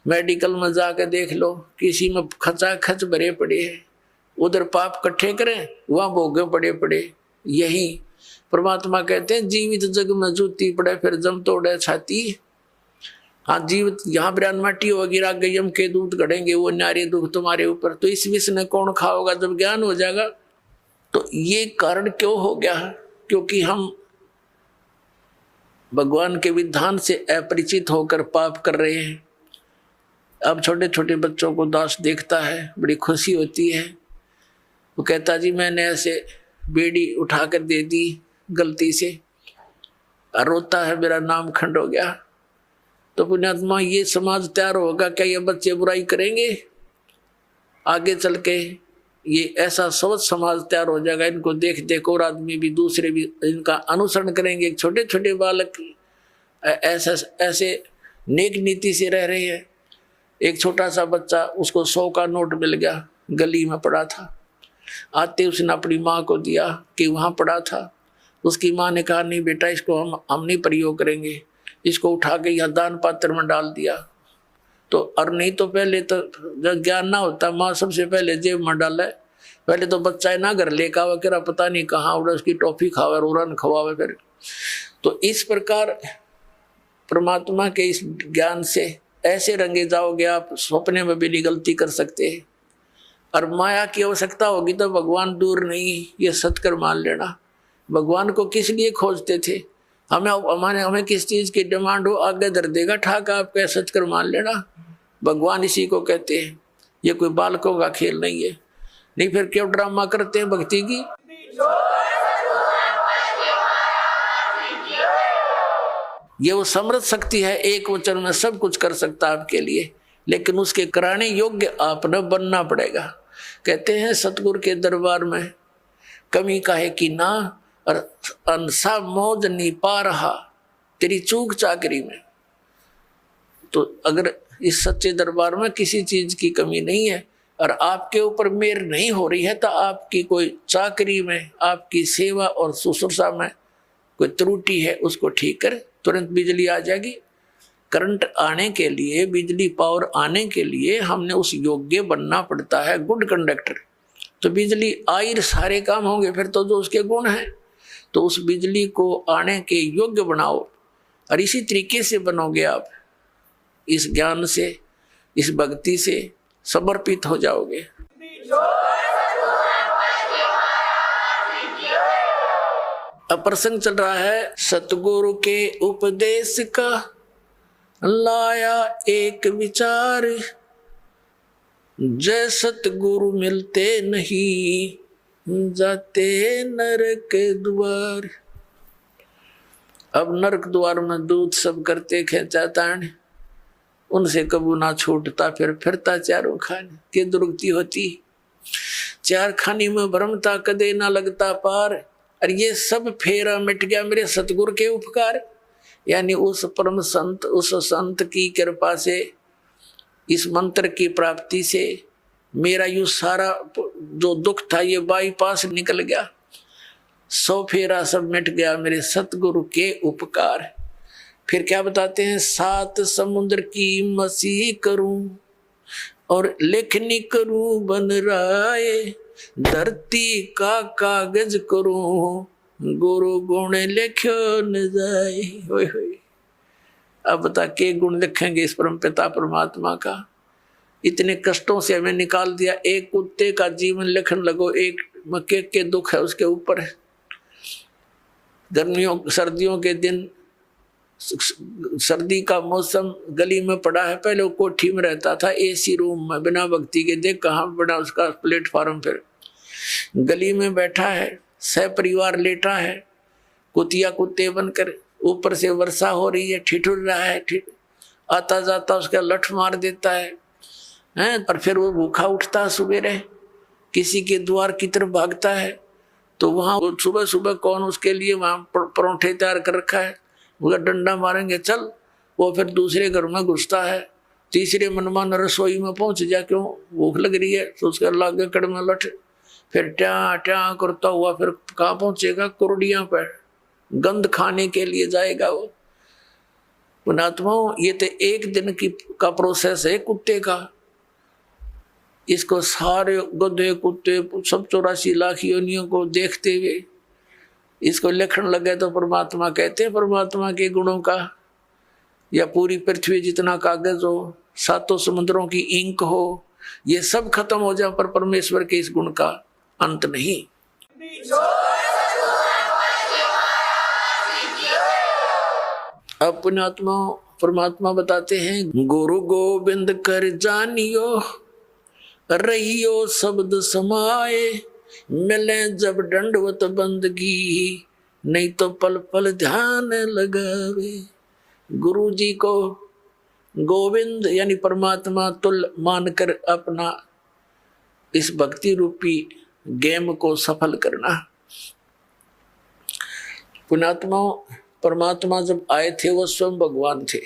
मेडिकल में जाकर देख लो, किसी में खचाखच भरे पड़े हैं, उधर पाप इकट्ठे करें, वहां भोगे पड़े पड़े। यही परमात्मा कहते हैं जीवित जग में जूती पड़े फिर जम तोड़े छाती। हाँ, जीवित यहाँ बिरान माटी होगी, राग यम के दूध गढ़ेंगे, वो न्यारे दुख तुम्हारे ऊपर। तो इस विष ने कौन खाओगा जब ज्ञान हो जाएगा? तो ये कारण क्यों हो गया है? क्योंकि हम भगवान के विधान से अपरिचित होकर पाप कर रहे हैं। अब छोटे छोटे बच्चों को दास देखता है, बड़ी खुशी होती है। वो कहता जी मैंने ऐसे बेड़ी उठाकर दे दी गलती से, और रोता है मेरा नाम खंड हो गया। तो पुण्यात्मा, ये समाज तैयार होगा क्या? ये बच्चे बुराई करेंगे आगे चल के? ये ऐसा सोच समाज तैयार हो जाएगा, इनको देख देख और आदमी भी, दूसरे भी इनका अनुसरण करेंगे। छोटे छोटे बालक ऐसे नेक नीति से रह रहे हैं। एक छोटा सा बच्चा, उसको 100 का नोट मिल गया, गली में पड़ा था। आते उसने अपनी माँ को दिया कि वहाँ पड़ा था। उसकी माँ ने कहा नहीं बेटा, इसको हम नहीं प्रयोग करेंगे, इसको उठा के यहाँ दान पात्र में डाल दिया। तो और नहीं तो पहले तो जब ज्ञान ना होता, माँ सबसे पहले जेब में डाले। पहले तो बच्चा है ना घर लेकर आवा, कह पता नहीं कहाँ उड़ा, उसकी टॉफी खावे, रोरन खवावे फिर। तो इस प्रकार परमात्मा के इस ज्ञान से ऐसे रंगे जाओगे आप, सपने में भी नहीं गलती कर सकते। और माया की आवश्यकता होगी तो भगवान दूर नहीं, ये सत्कर मान लेना। भगवान को किस लिए खोजते थे? हमें किस चीज की डिमांड हो, आगे धर देगा ठाका, आप कह सच कर मान लेना। भगवान इसी को कहते हैं। ये कोई बालकों का खेल नहीं है। नहीं फिर क्यों ड्रामा करते हैं भक्ति की? ये वो समृद्ध शक्ति है, एक वचन में सब कुछ कर सकता है आपके लिए, लेकिन उसके कराने योग्य आपने बनना पड़ेगा। कहते हैं सतगुरु के दरबार में कमी काहे की ना, और अंसा मौज नहीं पा रहा तेरी चूक चाकरी में। तो अगर इस सच्चे दरबार में किसी चीज की कमी नहीं है, और आपके ऊपर मेहर नहीं हो रही है तो आपकी कोई चाकरी में, आपकी सेवा और शुश्रूषा में कोई त्रुटि है, उसको ठीक कर, तुरंत बिजली आ जाएगी। करंट आने के लिए, बिजली पावर आने के लिए हमने उस योग्य बनना पड़ता है, गुड कंडक्टर। तो बिजली आई सारे काम होंगे, फिर तो जो उसके गुण हैं। तो उस बिजली को आने के योग्य बनाओ, और इसी तरीके से बनोगे आप, इस ज्ञान से, इस भक्ति से समर्पित हो जाओगे। अब प्रसंग चल रहा है सतगुरु के उपदेश का, लाया एक विचार, जय सतगुरु मिलते नहीं जाते नरक द्वार। अब नरक द्वार में दूध सब करते खेचा तान, उनसे कबू ना छूटता, फिर फिरता चारों खाने के दुर्गति होती, चार खानी में भ्रमता कदे ना लगता पार। और ये सब फेरा मिट गया मेरे सतगुरु के उपकार, यानी उस परम संत, उस संत की कृपा से, इस मंत्र की प्राप्ति से मेरा यू सारा जो दुख था ये बाईपास निकल गया, 100 फेरा सब मिट गया मेरे सतगुरु के उपकार। फिर क्या बताते हैं, 7 समुद्र की मसीह करूं और लेखनी करूं बन राय, धरती का कागज करूं गुरु गुण लिखो न जाए। होय होय, अब बता के गुण लिखेंगे इस परम पिता परमात्मा का। इतने कष्टों से हमें निकाल दिया, एक कुत्ते का जीवन लिखने लगो, एक मक्के के दुख है उसके ऊपर। गर्मियों सर्दियों के दिन, सर्दी का मौसम, गली में पड़ा है, पहले वो कोठी में रहता था एसी रूम में, बिना भक्ति के, देख कहाँ बड़ा उसका प्लेटफार्म, फिर गली में बैठा है, सह परिवार लेटा है, कुतिया कुत्ते बनकर, ऊपर से वर्षा हो रही है, ठिठुर रहा है, आता जाता उसका लठ मार देता है, और फिर वो भूखा उठता सुबह, किसी के द्वार की तरफ भागता है, तो वहाँ सुबह सुबह कौन उसके लिए वहाँ परोठे तैयार कर रखा है, वो डंडा मारेंगे चल, वो फिर दूसरे घर में घुसता है, तीसरे मनमान रसोई में पहुंच जा, क्यों भूख लग रही है, तो उसका लागे कड़मा लठ, फिर ट्या ट्या करता हुआ फिर कहाँ पहुंचेगा, कुरडियां पर गंध खाने के लिए जाएगा वो। पुणात्माओं, ये तो एक दिन का प्रोसेस है कुत्ते का, इसको सारे गधे कुत्ते सब 84 लाख योनियों को देखते हुए इसको लिखने लगे तो परमात्मा कहते हैं परमात्मा के गुणों का, या पूरी पृथ्वी जितना कागज हो, 7 समुद्रों की इंक हो, ये सब खत्म हो जाए पर परमेश्वर के इस गुण का अंत नहीं। अब पुण्यात्मा परमात्मा बताते हैं, गुरु गोविंद कर जानियो रहियो शब्द समाए, मिले जब दंडवत बंदगी, नहीं तो पल पल ध्यान लगावे। गुरु जी को गोविंद यानी परमात्मा तुल मानकर अपना इस भक्ति रूपी गेम को सफल करना। पुण्यात्मा परमात्मा जब आए थे वो स्वयं भगवान थे,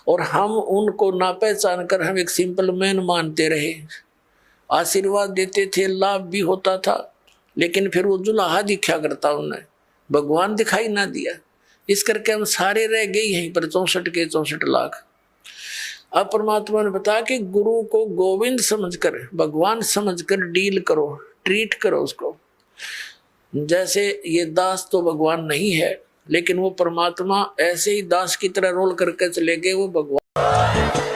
और हम उनको ना पहचान कर हम एक सिंपल मैन मानते रहे, आशीर्वाद देते थे, लाभ भी होता था, लेकिन फिर वो जुलाहा दिखा करता, उन्हें भगवान दिखाई ना दिया, इस करके हम सारे रह गए यहीं पर 64 के 64 लाख। अब परमात्मा ने बताया कि गुरु को गोविंद समझकर, भगवान समझकर डील करो, ट्रीट करो उसको। जैसे ये दास तो भगवान नहीं है, लेकिन वो परमात्मा ऐसे ही दास की तरह रोल करके चले गए, वो भगवान